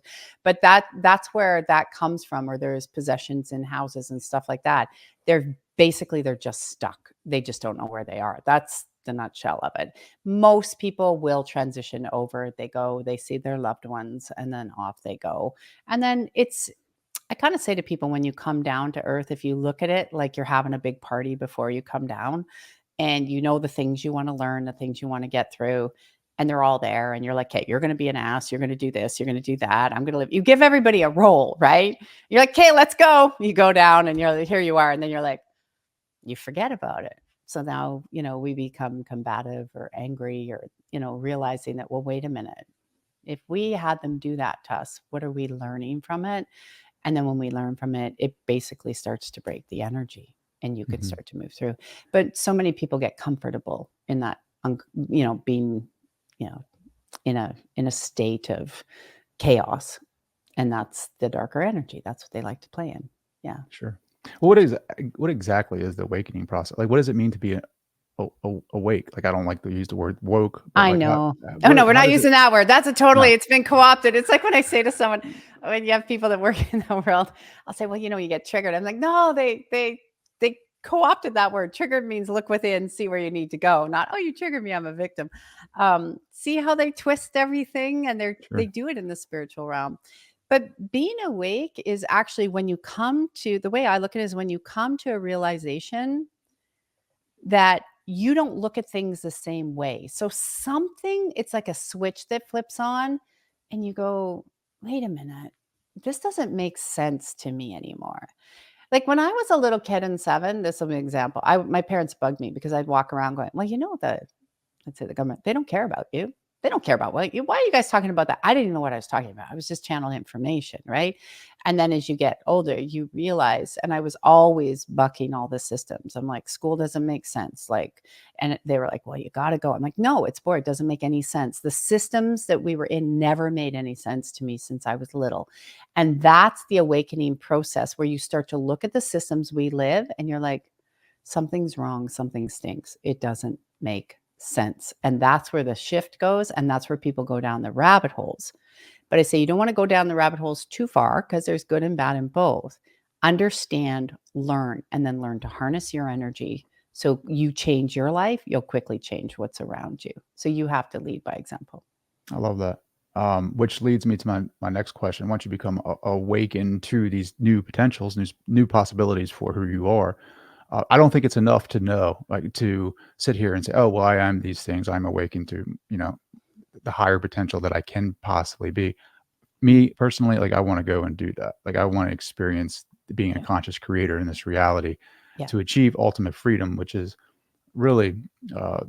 but that's where that comes from, or there's possessions in houses and stuff like that. They're just stuck. They just don't know where they are. That's the nutshell of it. Most people will transition over. They go, they see their loved ones, and then off they go. And then I kind of say to people, when you come down to earth, if you look at it like you're having a big party before you come down, and you know the things you want to learn, the things you want to get through, and they're all there, and you're like, "Okay, you're going to be an ass, you're going to do this, you're going to do that. I'm going to live." You give everybody a role, right? You're like, "Okay, let's go." You go down, and you're like, here you are, and then you're like, you forget about it. So now, we become combative or angry, or realizing that, well, wait a minute. If we had them do that to us, what are we learning from it? And then when we learn from it, it basically starts to break the energy, and you could Mhm. start to move through. But so many people get comfortable in that, being, you know, in a state of chaos. And that's the darker energy. That's what they like to play in. Yeah. Sure. Well, what exactly is the awakening process? Like, what does it mean to be awake? Like, I don't like to use the word woke, but I like, know. Oh, no, we're how not does it? using that word. No, It's been co-opted. It's like when I say to someone, when you have people that work in the world, I'll say, well, you get triggered. I'm like, no, they co-opted that word. Triggered means look within, see where you need to go. Not, oh, you triggered me, I'm a victim. See how they twist everything, and they sure. do it in the spiritual realm. But being awake is actually when you come to, the way I look at it is when you come to a realization that you don't look at things the same way. So it's like a switch that flips on, and you go, wait a minute, this doesn't make sense to me anymore. Like when I was a little kid in seven, this is an example. My parents bugged me because I'd walk around going, well, let's say the government, they don't care about you. They don't care about why are you guys talking about that? I didn't even know what I was talking about. I was just channeling information, right? And then as you get older, you realize, and I was always bucking all the systems. I'm like, school doesn't make sense. Like, and they were like, well, you got to go. I'm like, no, it's boring. It doesn't make any sense. The systems that we were in never made any sense to me since I was little. And that's the awakening process where you start to look at the systems we live and you're like, something's wrong, something stinks. It doesn't make sense. And that's where the shift goes. And that's where people go down the rabbit holes. But I say you don't want to go down the rabbit holes too far because there's good and bad in both. Understand, learn, and then learn to harness your energy. So you change your life, you'll quickly change what's around you. So you have to lead by example. I love that. Which leads me to my next question. Once you become awakened to these new potentials, new possibilities for who you are, I don't think it's enough to know, like to sit here and say, "Oh, well, I am these things. I'm awakened to, the higher potential that I can possibly be." Me personally, like I want to go and do that. Like I want to experience being a Yeah. conscious creator in this reality Yeah. to achieve ultimate freedom, which is really uh,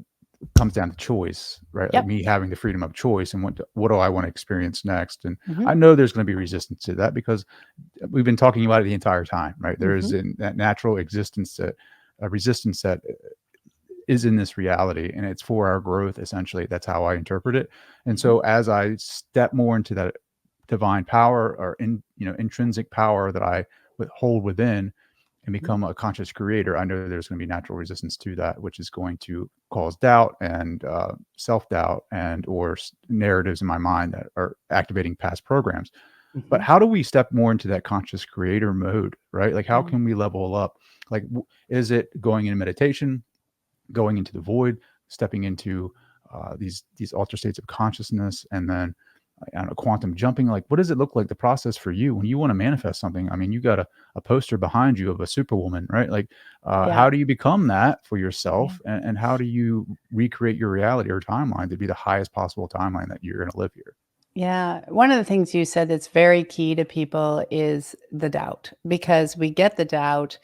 comes down to choice, right? Like Yep. me having the freedom of choice and what do I want to experience next? And Mm-hmm. I know there's going to be resistance to that because we've been talking about it the entire time, right? There Mm-hmm. is that natural existence that a resistance that is in this reality, and it's for our growth. Essentially, that's how I interpret it. And Mm-hmm. so, as I step more into that divine power or intrinsic power that I hold within and Mm-hmm. become a conscious creator, I know there's going to be natural resistance to that, which is going to cause doubt and self-doubt and or narratives in my mind that are activating past programs. But Mm-hmm. how do we step more into that conscious creator mode, right? Like how Yeah. can we level up? Like is it going in meditation, going into the void, stepping into these alter states of consciousness, and then I don't know, quantum jumping? Like, what does it look like, the process for you when you want to manifest something? I mean, you got a poster behind you of a superwoman, right? Like, Yeah. how do you become that for Yeah. yourself, and how do you recreate your reality or timeline to be the highest possible timeline that you're going to live here? Yeah. One of the things you said that's very key to people is the doubt, because we get the doubt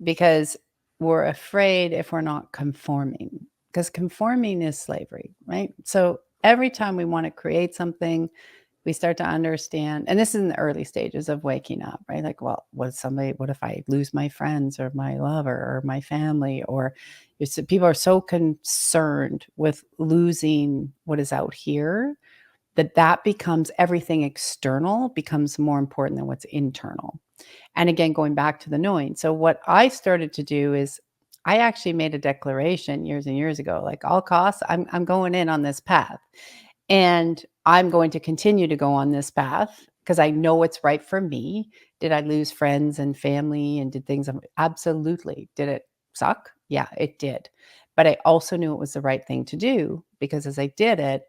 because we're afraid if we're not conforming, because conforming is slavery, right? So every time we want to create something, we start to understand, and this is in the early stages of waking up, right? Like, well, what if I lose my friends or my lover or my family? Or people are so concerned with losing what is out here that becomes everything external becomes more important than what's internal. And again, going back to the knowing. So what I started to do is I actually made a declaration years and years ago, like all costs, I'm going in on this path. And I'm going to continue to go on this path because I know it's right for me. Did I lose friends and family and did things? Absolutely. Did it suck? Yeah, it did. But I also knew it was the right thing to do because as I did it,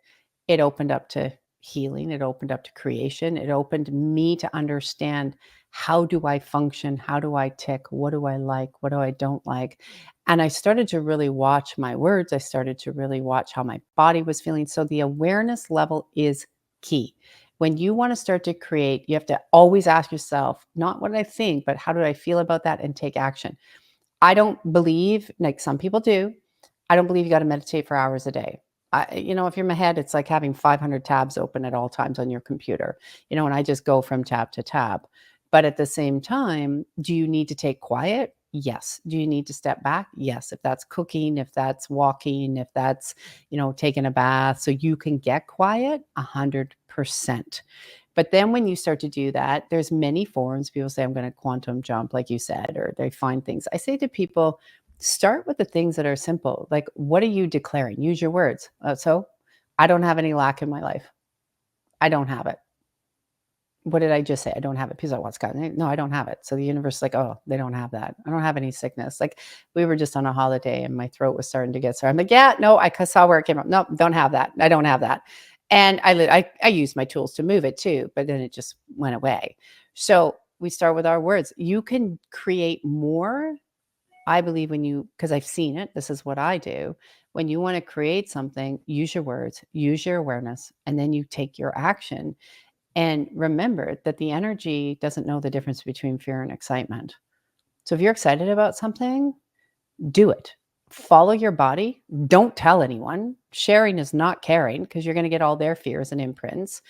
it opened up to healing. It opened up to creation. It opened me to understand, how do I function? How do I tick? What do I like? What do I don't like? And I started to really watch my words. I started to really watch how my body was feeling. So the awareness level is key. When you want to start to create, you have to always ask yourself, not what I think, but how do I feel about that, and take action. I don't believe, like some people do, I don't believe you got to meditate for hours a day. If you're in my head, it's like having 500 tabs open at all times on your computer, and I just go from tab to tab. But at the same time, do you need to take quiet? Yes. Do you need to step back? Yes. If that's cooking, if that's walking, if that's, taking a bath, so you can get quiet, 100%. But then when you start to do that, there's many forms. People say, I'm going to quantum jump, like you said, or they find things. I say to people, start with the things that are simple. Like, what are you declaring? Use your words. So I don't have any lack in my life. I don't have it. What did I just say? I don't have it. People are like, what's God? No, I don't have it. So the universe is like, oh, they don't have that. I don't have any sickness. Like, we were just on a holiday and my throat was starting to get sore. I'm like, yeah, no, I saw where it came from. No, don't have that. I don't have that. And I used my tools to move it too, but then it just went away. So we start with our words. You can create more. I believe because I've seen it, this is what I do. When you want to create something, use your words, use your awareness, and then you take your action. And remember that the energy doesn't know the difference between fear and excitement. So if you're excited about something, do it. follow your body. Don't tell anyone. Sharing is not caring, because you're going to get all their fears and imprints,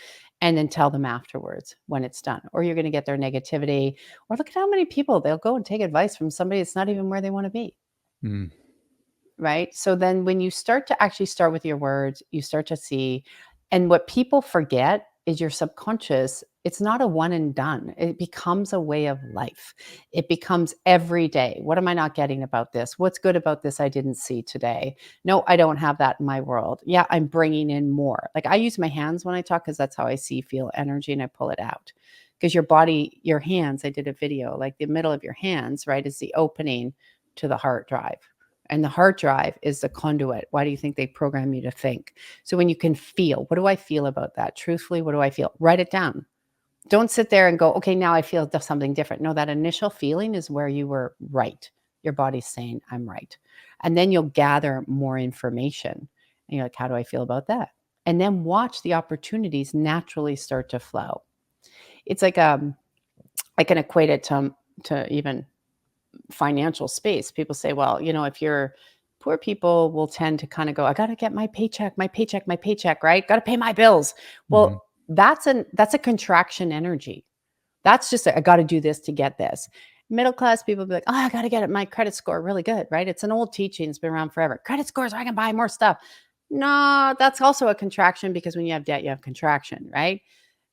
and then tell them afterwards when it's done, or you're going to get their negativity. Or look at how many people they'll go and take advice from somebody that's not even where they want to be. Mm. Right? So then when you start to actually start with your words, you start to see, and what people forget is your subconscious, it's not a one and done. It becomes a way of life. It becomes every day. What am I not getting about this? What's good about this I didn't see today? No, I don't have that in my world. Yeah, I'm bringing in more. Like I use my hands when I talk, because that's how I see, feel energy, and I pull it out. Because your body, your hands, I did a video, like the middle of your hands, right, is the opening to the heart drive. And the heart drive is the conduit. Why do you think they program you to think? So when you can feel, what do I feel about that? Truthfully, what do I feel? Write it down. Don't sit there and go, okay, now I feel something different. No, that initial feeling is where you were right. Your body's saying, I'm right. And then you'll gather more information. And you're like, how do I feel about that? And then watch the opportunities naturally start to flow. It's like, I can equate it to even financial space. People say, well, if you're poor, people will tend to kind of go, I got to get my paycheck, right? Got to pay my bills. Mm-hmm. Well, that's a contraction energy. That's just I got to do this to get this. Middle class people be like, oh, I got to get my credit score really good, right? It's an old teaching. It's been around forever. Credit scores, I can buy more stuff. No, that's also a contraction, because when you have debt, you have contraction, right?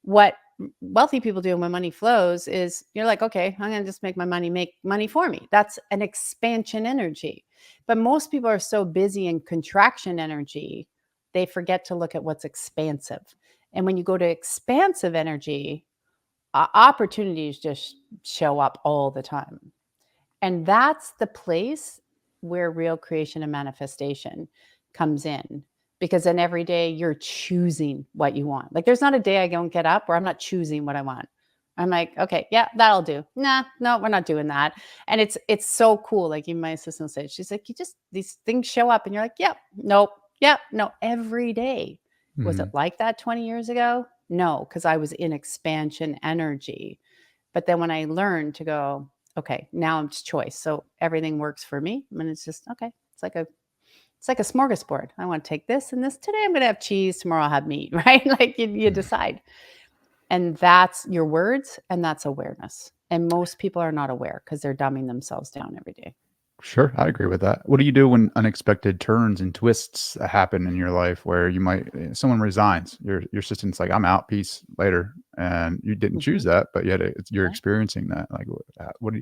What wealthy people do when money flows is you're like, okay, I'm going to just make money for me. That's an expansion energy. But most people are so busy in contraction energy, they forget to look at what's expansive. And when you go to expansive energy, opportunities just show up all the time. And that's the place where real creation and manifestation comes in. Because then every day you're choosing what you want. Like there's not a day I don't get up where I'm not choosing what I want. I'm like, okay, yeah, that'll do. Nah, no, we're not doing that. And it's so cool. Like even my assistant said, she's like, these things show up and you're like, yep, nope, yep, no, every day. Was Mm-hmm. it like that 20 years ago? No, because I was in expansion energy. But then when I learned to go, okay, now it's choice. So everything works for me. And it's just, okay, it's like a smorgasbord. I want to take this and this. Today I'm going to have cheese. Tomorrow I'll have meat, right? Like you decide. And that's your words, and that's awareness. And most people are not aware because they're dumbing themselves down every day. Sure, I agree with that. What do you do when unexpected turns and twists happen in your life where you might someone resigns? Your assistant's like, "I'm out, peace, later," and you didn't choose Mhm. that, but yet you're Yeah. experiencing that. Like,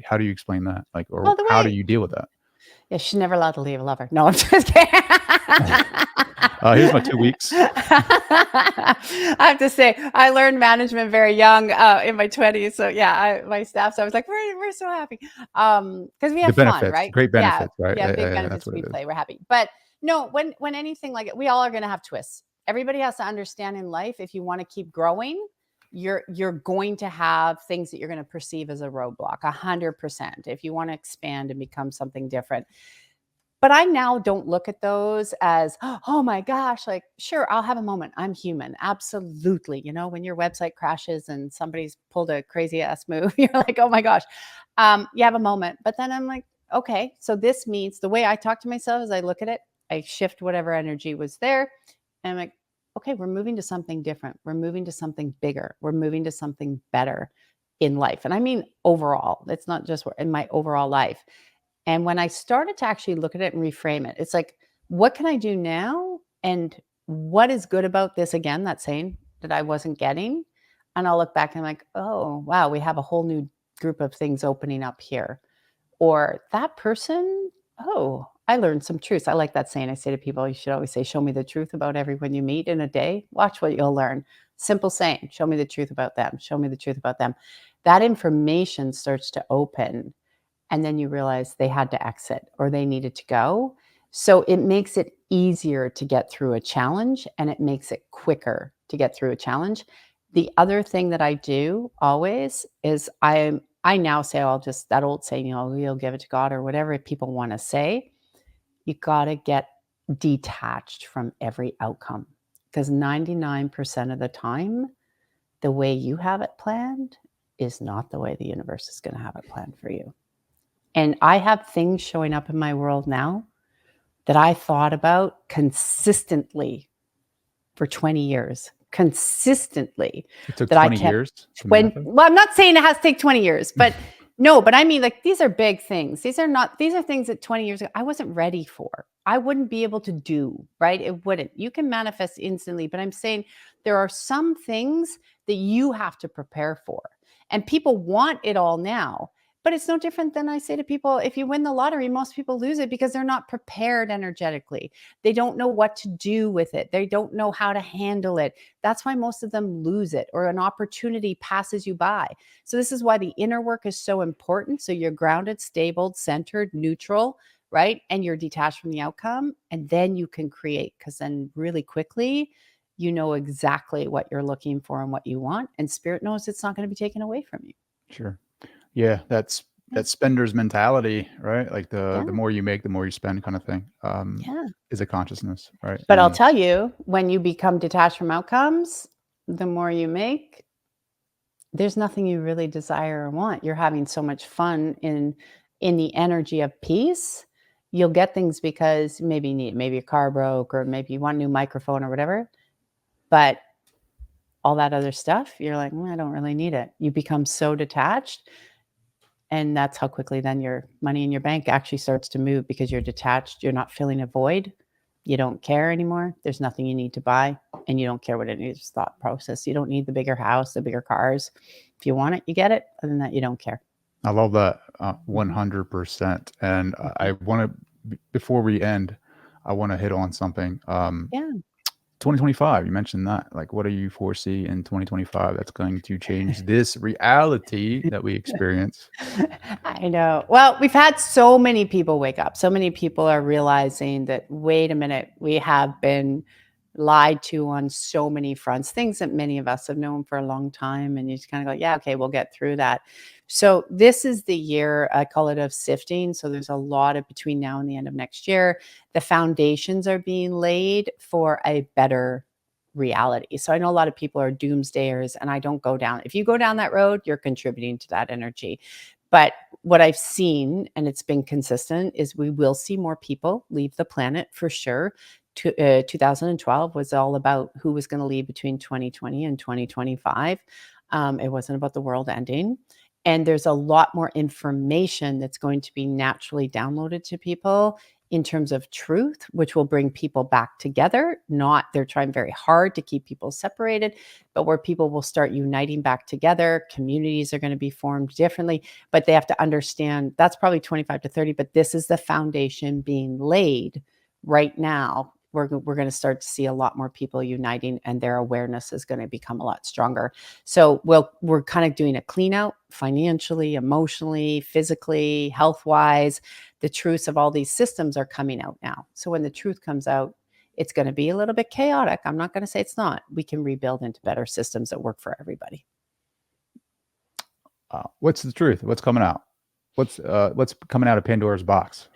how do you explain that? Like, or Well, the how do way, you deal with that? yeah, she's never allowed to leave a lover. No, I'm just kidding. Here's my 2 weeks. I have to say, I learned management very young, in my 20s. So yeah, my staff, so I was like, we're so happy. Because we The have fun, benefits, right? great Yeah. benefits, right? Yeah. Big That's benefits. what We it is. play. We're happy. But no, when anything like it, we all are going to have twists. Everybody has to understand in life, if you want to keep growing, you're going to have things that you're going to perceive as a roadblock, 100%. If you want to expand and become something different. But I now don't look at those as, oh my gosh, like, sure, I'll have a moment. I'm human. Absolutely. When your website crashes and somebody's pulled a crazy ass move, you're like, oh my gosh. You have a moment. But then I'm like, okay, so this means the way I talk to myself as I look at it, I shift whatever energy was there. And I'm like, okay, we're moving to something different. We're moving to something bigger. We're moving to something better in life. And I mean, overall, it's not just in my overall life. And when I started to actually look at it and reframe it, it's like, what can I do now? And what is good about this again, that saying that I wasn't getting? And I'll look back and I'm like, oh, wow, we have a whole new group of things opening up here. Or that person, oh, I learned some truths. I like that saying. I say to people, you should always say, show me the truth about everyone you meet in a day. Watch what you'll learn. Simple saying, show me the truth about them. Show me the truth about them. That information starts to open, and then you realize they had to exit or they needed to go. So it makes it easier to get through a challenge, and it makes it quicker to get through a challenge. The other thing that I do always is I now say, I'll just, that old saying, you'll give it to God, or whatever people want to say. You got to get detached from every outcome, because 99% of the time, the way you have it planned is not the way the universe is going to have it planned for you. And I have things showing up in my world now that I thought about consistently for 20 years. Consistently. It took That I 20 kept years to manifest? well, I'm not saying it has to take 20 years, but no, but I mean, like, these are big things. These are things that 20 years ago I wasn't ready for. I wouldn't be able to do, right? It wouldn't. You can manifest instantly, but I'm saying there are some things that you have to prepare for. And people want it all now. But it's no different than I say to people, if you win the lottery, most people lose it because they're not prepared energetically. They don't know what to do with it. They don't know how to handle it. That's why most of them lose it, or an opportunity passes you by. So this is why the inner work is so important. So you're grounded, stable, centered, neutral, right? And you're detached from the outcome. And then you can create, because then really quickly, you know exactly what you're looking for and what you want. And spirit knows it's not going to be taken away from you. Sure. Yeah, that's Yeah. that spender's mentality, right? Like the Yeah. more you make, the more you spend kind of thing, Yeah. is a consciousness, right? But I'll And tell you, when you become detached from outcomes, the more you make, there's nothing you really desire or want. You're having so much fun in the energy of peace. You'll get things because maybe your car broke, or maybe you want a new microphone or whatever. But all that other stuff, you're like, I don't really need it. You become so detached. And that's how quickly then your money in your bank actually starts to move, because you're detached. You're not feeling a void. You don't care anymore. There's nothing you need to buy, and you don't care what it is. Thought process. You don't need the bigger house, the bigger cars. If you want it, you get it. Other than that, you don't care. I love that, Mhm. 100%. And I Mhm. want to, before we end, I want to hit on something. Yeah. 2025, you mentioned that. Like, what do you foresee in 2025 that's going to change this reality that we experience? I know. Well, we've had so many people wake up. So many people are realizing that, wait a minute, we have been lied to on so many fronts, things that many of us have known for a long time. And you just kind of go, yeah, okay, we'll get through that. So this is the year, I call it, of sifting. So there's a lot of, between now and the end of next year, the foundations are being laid for a better reality. So I know a lot of people are doomsdayers, and I don't go down. If you go down that road, you're contributing to that energy. But what I've seen, and it's been consistent, is we will see more people leave the planet for sure. 2012 was all about who was going to leave between 2020 and 2025. It wasn't about the world ending. And there's a lot more information that's going to be naturally downloaded to people in terms of truth, which will bring people back together. Not, they're trying very hard to keep people separated, but where people will start uniting back together. Communities are going to be formed differently, but they have to understand that's probably 25 to 30, but this is the foundation being laid right now. We're going to start to see a lot more people uniting, and their awareness is going to become a lot stronger. So we're kind of doing a clean out financially, emotionally, physically, health wise. The truths of all these systems are coming out now. So when the truth comes out, it's going to be a little bit chaotic. I'm not going to say it's not. We can rebuild into better systems that work for everybody. What's the truth? What's coming out? What's coming out of Pandora's box?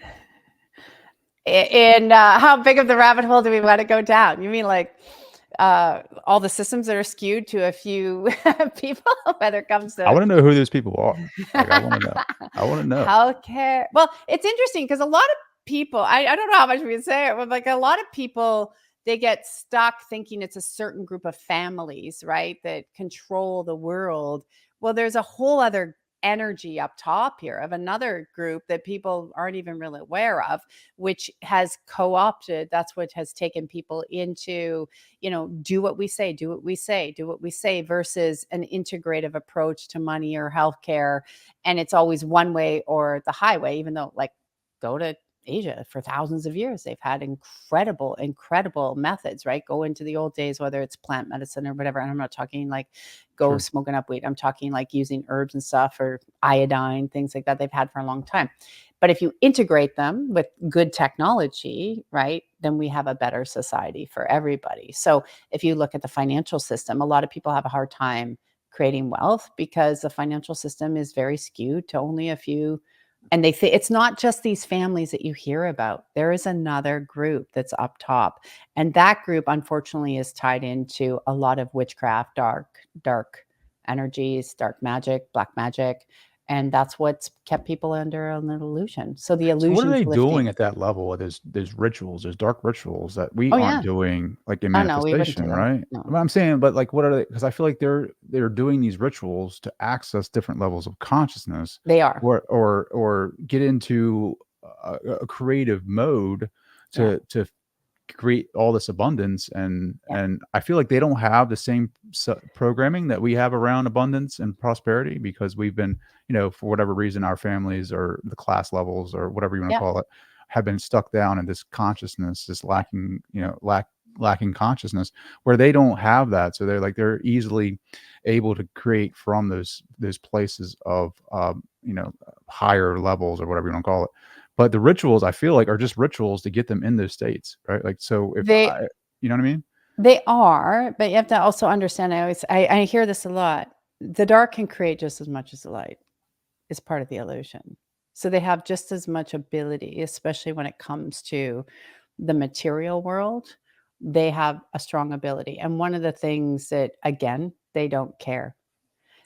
And how big of the rabbit hole do we want to go down? You mean like all the systems that are skewed to a few people, whether it comes I to want to know who those people are. Like, I want to know. I want to know. healthcare. Well, it's interesting because a lot of people, I don't know how much we can say it, but like a lot of people, they get stuck thinking it's a certain group of families, right, that control the world. Well, there's a whole other energy up top here of another group that people aren't even really aware of, which has co-opted. That's what has taken people into, do what we say, do what we say, do what we say, versus an integrative approach to money or healthcare. And it's always one way or the highway, even though, like, go to Asia for thousands of years. They've had incredible methods, right? Go into the old days, whether it's plant medicine or whatever. And I'm not talking like go Sure. smoking up weed. I'm talking like using herbs and stuff, or iodine, things like that they've had for a long time. But if you integrate them with good technology, right, then we have a better society for everybody. So if you look at the financial system, a lot of people have a hard time creating wealth because the financial system is very skewed to only a few. And they think it's not just these families that you hear about. There is another group that's up top. And that group, unfortunately, is tied into a lot of witchcraft, dark energies, dark magic, black magic. And that's what's kept people under an illusion. So the So what are illusion's they doing lifting. at that level? There's rituals, there's dark rituals that we Oh, aren't yeah. doing, like, in Oh, no, we wouldn't do manifestation, that. right? No. But I'm saying, but, like, what are they? Because I feel like they're doing these rituals to access different levels of consciousness, They are. or get into a creative mode Yeah. to create all this abundance, Yeah. and I feel like they don't have the same programming that we have around abundance and prosperity, because we've been, for whatever reason, our families or the class levels or whatever you want to Yeah. call it, have been stuck down in this consciousness, this Yeah. lacking, lacking consciousness, where they don't have that. So they're easily able to create from those places of, higher levels or whatever you want to call it. But the rituals, I feel like, are just rituals to get them in those states, right? Like, so if They I, you know what I mean? they are, but you have to also understand, I hear this a lot. The dark can create just as much as the light. Is part of the illusion. So they have just as much ability, especially when it comes to the material world. They have a strong ability. And one of the things that, again, they don't care.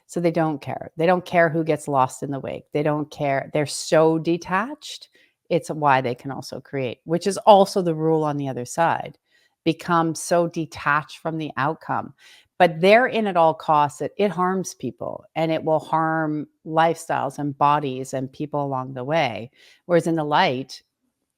So they don't care. They don't care who gets lost in the wake. They don't care. They're so detached. It's why they can also create, which is also the rule on the other side. Become so detached from the outcome. But they're in at all costs that it harms people and it will harm lifestyles and bodies and people along the way. Whereas in the light,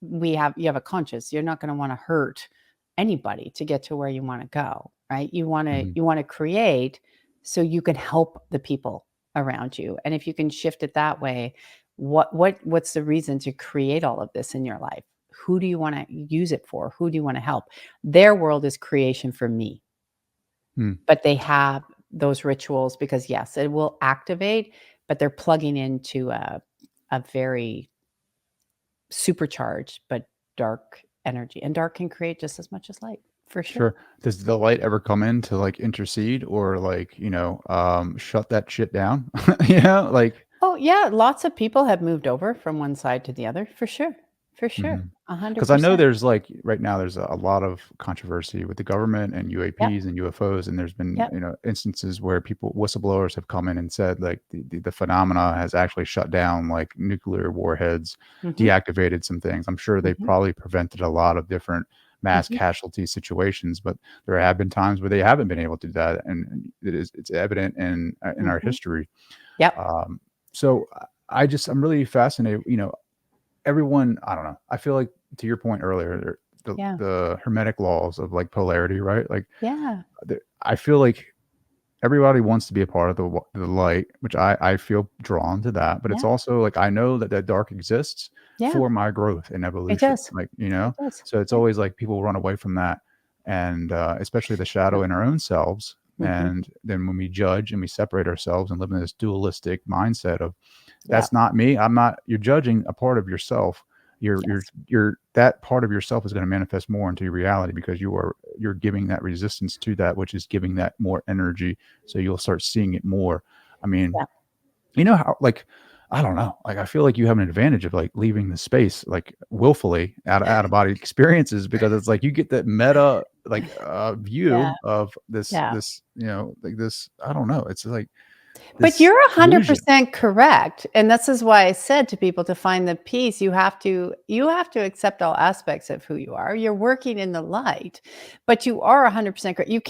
you have a conscience. You're not going to want to hurt anybody to get to where you want to go, right? Mhm. You want to create so you can help the people around you. And if you can shift it that way, what's the reason to create all of this in your life? Who do you want to use it for? Who do you want to help? Their world is creation for me, Hmm. but they have those rituals because yes, it will activate, but they're plugging into a very supercharged but dark energy, and dark can create just as much as light, for sure. Sure. Does the light ever come in to, like, intercede or, like, shut that shit down? Like, Oh, yeah, lots of people have moved over from one side to the other, for sure, because I know 100%. there's, like, right now there's a lot of controversy with the government and Yep, UAPs and UFOs, and there's been, yep, instances where whistleblowers have come in and said, like, the phenomena has actually shut down, like, nuclear warheads, mhm, deactivated some things. I'm sure they mhm, probably prevented a lot of different mass mhm, casualty situations, but there have been times where they haven't been able to do that, and it's evident in our mhm, history. yep, Um, so I'm really fascinated, everyone, I don't know. I feel like, to your point earlier, yeah, the hermetic laws of, like, polarity, right? Like, yeah, I feel like everybody wants to be a part of the light, which I feel drawn to that. But it's yeah, also like, I know that that dark exists yeah, for my growth and it evolution. does, Like, it does, so it's yeah, always like people run away from that, and especially the shadow yep, in our own selves. mhm, And then when we judge and we separate ourselves and live in this dualistic mindset of, yep, that's not me. I'm not. You're judging a part of yourself. yes, That part of yourself is going to manifest more into your reality, because you're giving that resistance to that, which is giving that more energy. So you'll start seeing it more. I mean, yeah, how, like, I don't know. Like, I feel like you have an advantage of, like, leaving the space, like, willfully, out of body experiences, because it's like you get that meta, like, yeah, view of yeah. like this. I don't know. It's like But this you're illusion. 100% correct, and this is why I said to people to find the peace, you have to accept all aspects of who you are. You're working in the light, but you are 100% correct. You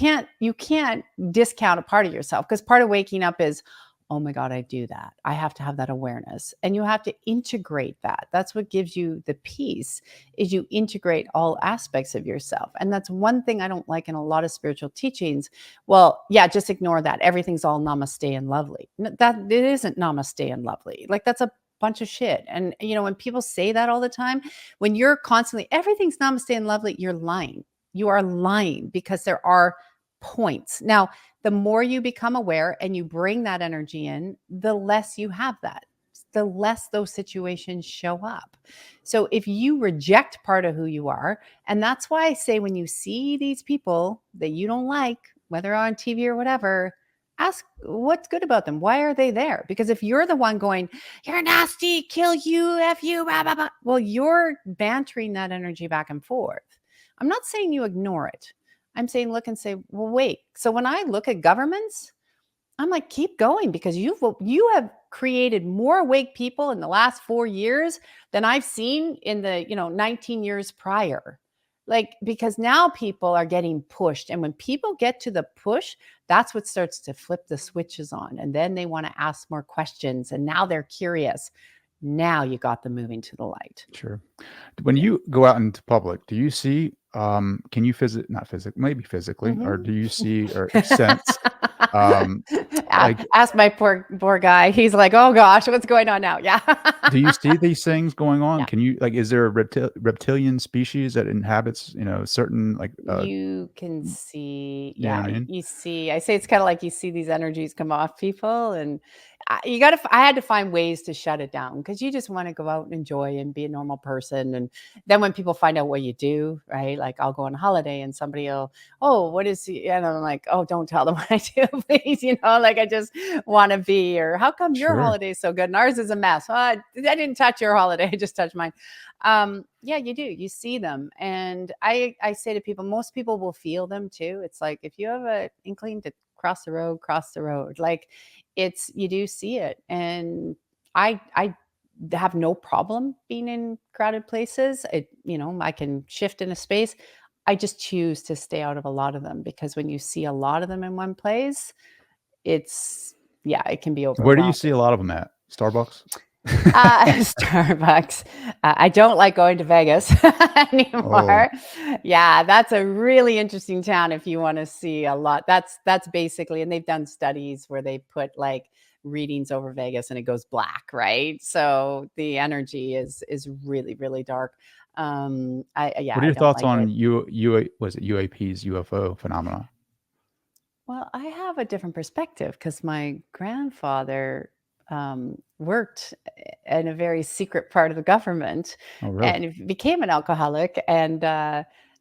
can't discount a part of yourself because part of waking up is, "Oh my god, I do that. I have to have that awareness." And you have to integrate that. That's what gives you the peace, is you integrate all aspects of yourself. And that's one thing I don't like in a lot of spiritual teachings. Well, yeah, just ignore that. Everything's all namaste and lovely. That it isn't namaste and lovely. Like that's a bunch of shit. And when people say that all the time, when you're constantly everything's namaste and lovely, you're lying. You are lying because there are points. Now, the more you become aware and you bring that energy in, the less you have that. The less those situations show up. So if you reject part of who you are, and that's why I say when you see these people that you don't like, whether on TV or whatever, ask what's good about them. Why are they there? Because if you're the one going, you're nasty, kill you, F you, blah, blah, blah, well, you're bantering that energy back and forth. I'm not saying you ignore it. I'm saying look and say, well, wait. So when I look at governments, I'm like, keep going, because you have created more awake people in the last 4 years than I've seen in the, 19 years prior. Like, because now people are getting pushed. And when people get to the push, that's what starts to flip the switches on. And then they want to ask more questions. And now they're curious. Now you got them moving to the light. Sure. When Yeah. you go out into public, do you see, can you not physic maybe physically, or Mhm. do you see or sense, um, like, Ask my poor guy. He's like, "Oh gosh, what's going on now?" Yeah. do you see these things going on? Yeah. Can you like, is there a reptilian species that inhabits, certain like, You can see, you know yeah, what I mean? you see, I say it's kind of like you see these energies come off people, and I had to find ways to shut it down, because you just want to go out and enjoy and be a normal person. And then when people find out what you do, right? Like, I'll go on a holiday and somebody will, oh, what is he? And I'm like, oh, don't tell them what I do, please. Like, I just want to be, or how come your Sure. holiday is so good and ours is a mess? Well, I didn't touch your holiday. I just touched mine. Yeah, you do, you see them. And I say to people, most people will feel them too. It's like, if you have an inkling to cross the road. Like, it's, you do see it. And I have no problem being in crowded places. I can shift in a space. I just choose to stay out of a lot of them, because when you see a lot of them in one place, it's, yeah, it can be Where do you see overwhelming. a lot of them at? Starbucks? Starbucks. I don't like going to Vegas Oh, anymore. Yeah, that's a really interesting town if you want to see a lot. That's basically, and they've done studies where they put like readings over Vegas and it goes black, right? So the energy is really, really dark. Yeah, what are I your don't thoughts like on it. was it UAPs, UFO phenomena? Well, I have a different perspective, because my grandfather worked in a very secret part of the government, Oh, really? and he became an alcoholic. And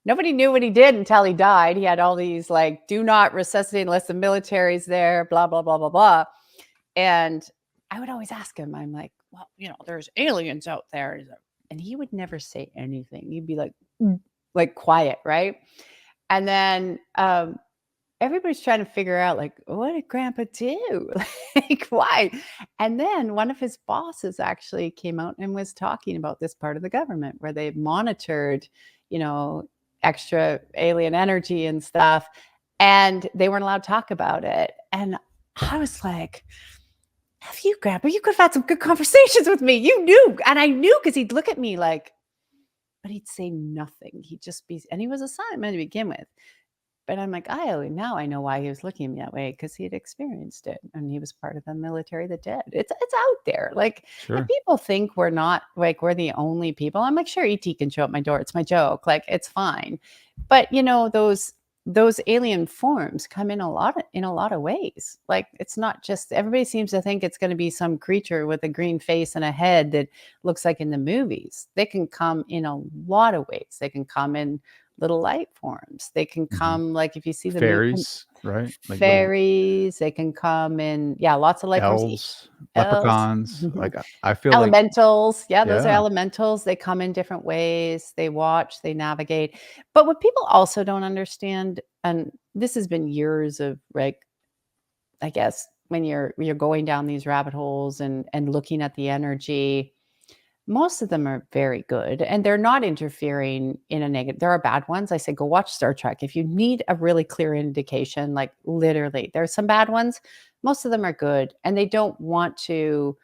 nobody knew what he did until he died. He had all these, like, do not resuscitate unless the military's there, blah, blah, blah, blah, blah. And I would always ask him, I'm like, well, there's aliens out there. And he would never say anything. He'd be like, "Mm," like quiet, right? And then everybody's trying to figure out, like, what did grandpa do? Like, why? And then one of his bosses actually came out and was talking about this part of the government where they monitored, you know, extra alien energy and stuff. And they weren't allowed to talk about it. And I was like, have you, grandpa? You could have had some good conversations with me. You knew. And I knew, because he'd look at me like, but he'd say nothing. He'd just be, and he was a silent man to begin with. But I'm like, now I know why he was looking at me that way, because he had experienced it and he was part of the military that did. It's out there. Like, if Sure. people think we're not, like, we're the only people, I'm like, sure, ET can show up my door. It's my joke. Like, it's fine. But those alien forms come in a lot of ways. Like, it's not just, everybody seems to think it's going to be some creature with a green face and a head that looks like in the movies. They can come in a lot of ways. They can come in little light forms. They can Mhm. come, like, if you see the movie Fairies, right? Like little fairies, they can come in, yeah, lots of light forms. elves, Elves, leprechauns, like, I feel like elementals. Yeah, those are yeah. elementals. They come in different ways. They watch, they navigate. But what people also don't understand, and this has been years of, like, I guess, when you're going down these rabbit holes and looking at the energy, most of them are very good, and they're not interfering in a negative. There are bad ones. I say, go watch Star Trek. If you need a really clear indication, like, literally, there's some bad ones. Most of them are good, and they don't want to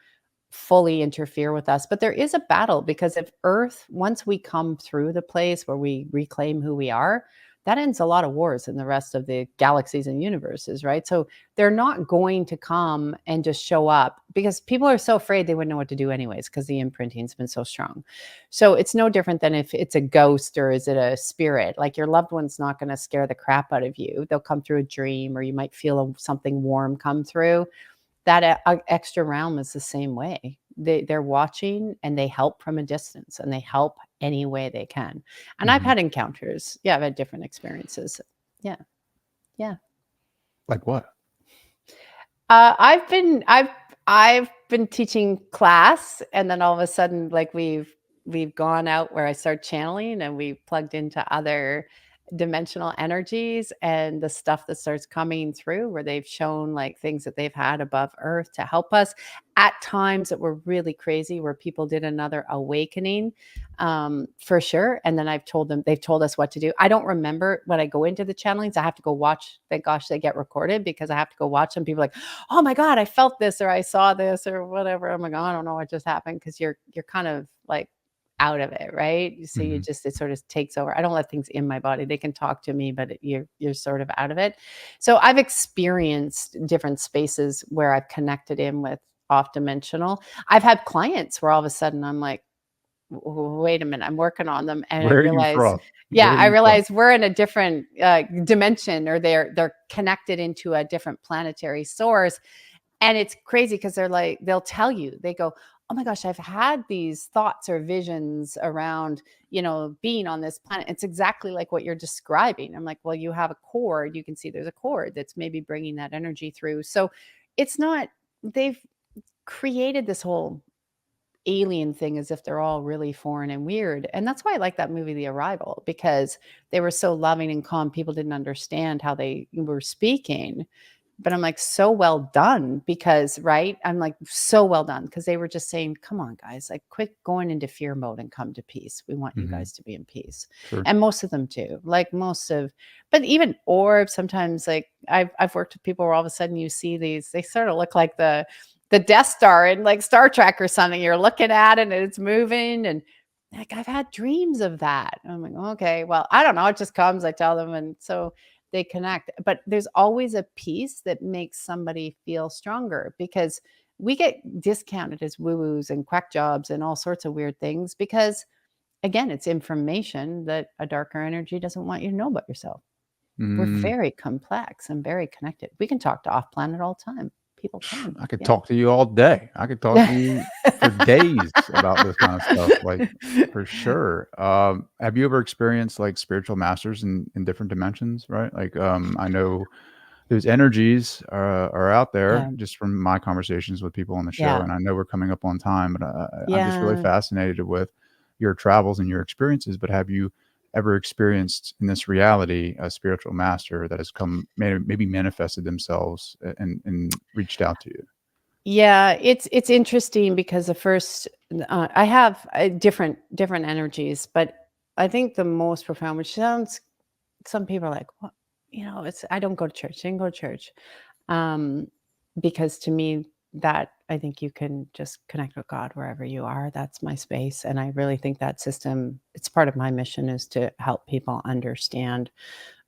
fully interfere with us. But there is a battle, because if Earth, once we come through the place where we reclaim who we are, that ends a lot of wars in the rest of the galaxies and universes, right? So they're not going to come and just show up, because people are so afraid they wouldn't know what to do anyways, because the imprinting's been so strong. So it's no different than if it's a ghost or is it a spirit. Like, your loved one's not going to scare the crap out of you. They'll come through a dream, or you might feel something warm come through. That extra realm is the same way. They're watching, and they help from a distance, and they help any way they can. And I've Mhm. had encounters. Yeah, I've had different experiences. Yeah. Yeah. Like what? I've been teaching class, and then all of a sudden, like, we've gone out where I start channeling, and we plugged into other dimensional energies and the stuff that starts coming through where they've shown like things that they've had above earth to help us at times that were really crazy where people did another awakening, for sure. And then they've told us what to do. I don't remember when I go into the channelings. I have to go watch. Thank gosh they get recorded because I have to go watch them. People are like, oh my God, I felt this or I saw this or whatever. I'm like, oh, I don't know what just happened, because you're kind of like out of it, right? So Mhm. it sort of takes over. I don't let things in my body. They can talk to me, but you're sort of out of it. So I've experienced different spaces where I've connected in with off dimensional. I've had clients where all of a sudden I'm like, wait a minute, I'm working on them, and I Where are you realize, from? yeah, Where are I you from? realize we're in a different dimension, or they're connected into a different planetary source. And it's crazy because they'll tell you, they go, oh my gosh, I've had these thoughts or visions around, being on this planet. It's exactly like what you're describing. I'm like, well, you have a cord. You can see there's a cord that's maybe bringing that energy through. So it's not, they've created this whole alien thing as if they're all really foreign and weird. And that's why I like that movie, The Arrival, because they were so loving and calm. People didn't understand how they were speaking. But I'm like, so well done, because, right? I'm like, so well done, because they were just saying, come on, guys, like quit going into fear mode and come to peace. We want you Mhm. guys to be in peace. Sure. And most of them do. But even orbs, sometimes like I've worked with people where all of a sudden you see these, they sort of look like the Death Star in like Star Trek or something. You're looking at it and it's moving, and like I've had dreams of that. I'm like, okay, well, I don't know. It just comes, I tell them. And so they connect. But there's always a piece that makes somebody feel stronger, because we get discounted as woo-woos and quack jobs and all sorts of weird things because, again, it's information that a darker energy doesn't want you to know about yourself. We're Mm, very complex and very connected. We can talk to off planet all the time. People can. I could Yeah. talk to you all day. I could talk to you for days about this kind of stuff, like, for sure. Have you ever experienced, like, spiritual masters in different dimensions, right? Like, I know those energies are out Yeah. there just from my conversations with people on the show, Yeah. and I know we're coming up on time, but I'm just really Yeah. fascinated with your travels and your experiences. But have you ever experienced in this reality a spiritual master that has come, maybe manifested themselves and reached out to you? Yeah, it's interesting because the first I have different energies, but I think the most profound, which sounds, some people are like, "What?" It's, I don't go to church. I didn't go to church, um, because to me, that I think you can just connect with God wherever you are. That's my space, and I really think that system. It's part of my mission is to help people understand.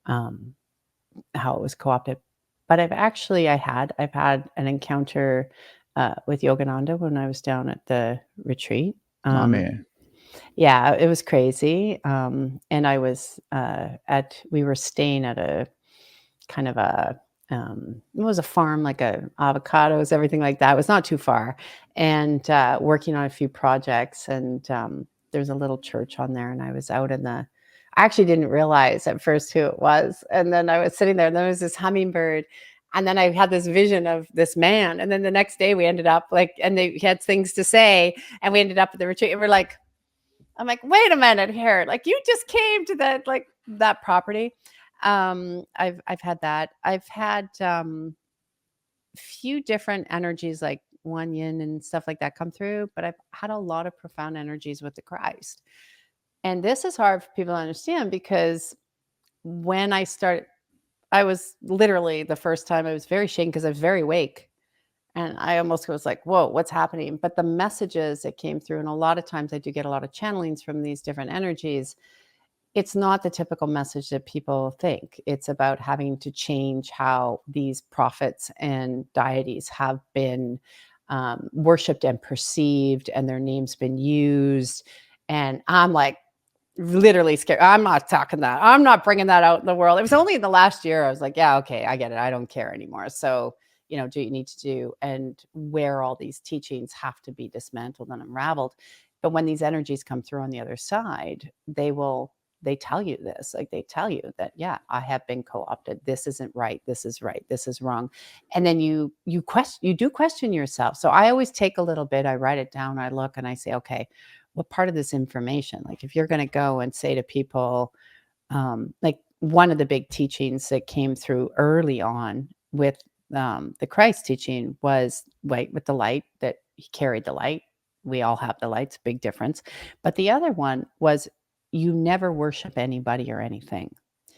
Um, how it was co-opted. But I've had an encounter with Yogananda when I was down at the retreat. I Um, mean, yeah, it was crazy. And I was we were staying at a kind of it was a farm, like a avocados, everything like that. It was not too far, and working on a few projects. And there's a little church on there, and I was out in the. I actually didn't realize at first who it was, and then I was sitting there, and there was this hummingbird, and then I had this vision of this man, and then the next day we ended up like, and he had things to say, and we ended up at the retreat, and we're like, I'm like, wait a minute here. Like you just came to that property. I've had that. I've had few different energies like one yin and stuff like that come through, but I've had a lot of profound energies with the Christ. And this is hard for people to understand because when I was literally the first time I was very shaken because I was very awake. And I almost was like, whoa, what's happening? But the messages that came through, and a lot of times I do get a lot of channelings from these different energies. It's not the typical message that people think. It's about having to change how these prophets and deities have been worshipped and perceived, and their names been used. And I'm like, literally scared. I'm not talking that. I'm not bringing that out in the world. It was only in the last year I was like, yeah, okay, I get it. I don't care anymore. So, do what you need to do, and where all these teachings have to be dismantled and unraveled. But when these energies come through on the other side, they tell you this, like they tell you that, yeah, I have been co-opted. This isn't right. This is right. This is wrong. And then you do question yourself. So I always take a little bit, I write it down, I look and I say, okay, what part of this information, like if you're going to go and say to people, like one of the big teachings that came through early on with the Christ teaching was wait with the light, that he carried the light. We all have the lights, big difference. But the other one was you never worship anybody or anything.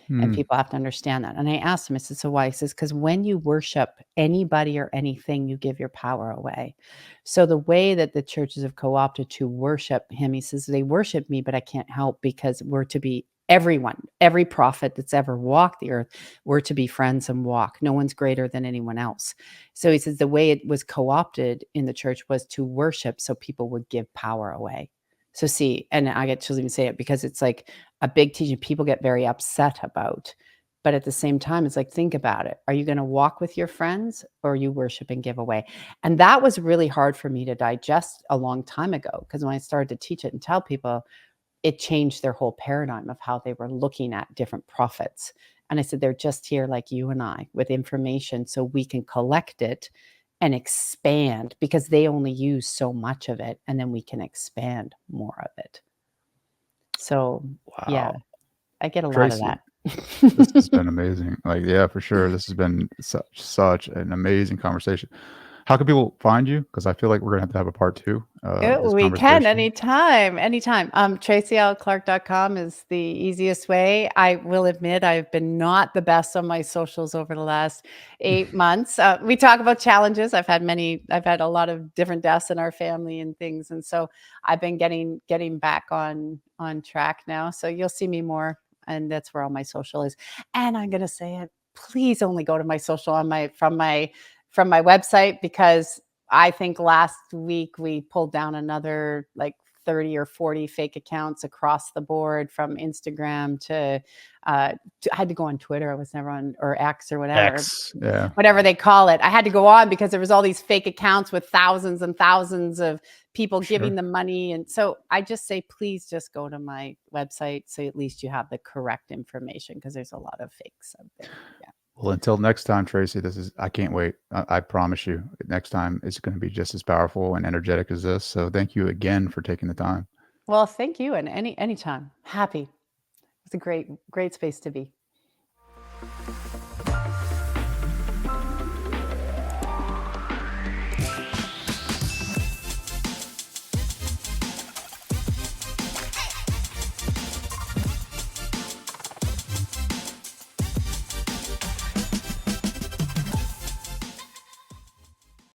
And Mm, people have to understand that. And I asked him, I said, "So why?" He says, "'Cause when you worship anybody or anything, you give your power away." So the way that the churches have co-opted to worship him, he says, "They worship me, but I can't help because we're to be everyone, every prophet that's ever walked the earth, we're to be friends and walk. No one's greater than anyone else." So he says the way it was co-opted in the church was to worship so people would give power away. So see, and I get to even say it because it's like a big teaching people get very upset about. But at the same time, it's like, think about it. Are you going to walk with your friends or you worship and give away? And that was really hard for me to digest a long time ago because when I started to teach it and tell people, it changed their whole paradigm of how they were looking at different prophets. And I said, they're just here like you and I with information so we can collect it and expand because they only use so much of it and then we can expand more of it. So, yeah, wow. I get a lot of Tracy, that. this has been amazing. Like, yeah, for sure. This has been such an amazing conversation. How can people find you? Because I feel like we're gonna have to have a part two of this We can conversation. anytime, anytime. TracyLClark.com is the easiest way. I will admit I've been not the best on my socials over the last 8 months. We talk about challenges. I've had a lot of different deaths in our family and things. And so I've been getting back on track now. So you'll see me more. And that's where all my social is. And I'm gonna say it, please only go to my social on my from my website because I think last week we pulled down another like 30 or 40 fake accounts across the board from Instagram I had to go on Twitter. I was never on or X or X. Yeah. whatever they call it. I had to go on because there was all these fake accounts with thousands and thousands of people giving Sure. them money. And so I just say, please just go to my website so at least you have the correct information because there's a lot of fakes out there. Yeah. Well, until next time, Tracy, I can't wait. I promise you, next time it's going to be just as powerful and energetic as this. So thank you again for taking the time. Well, thank you. And anytime. Happy. It's a great space to be.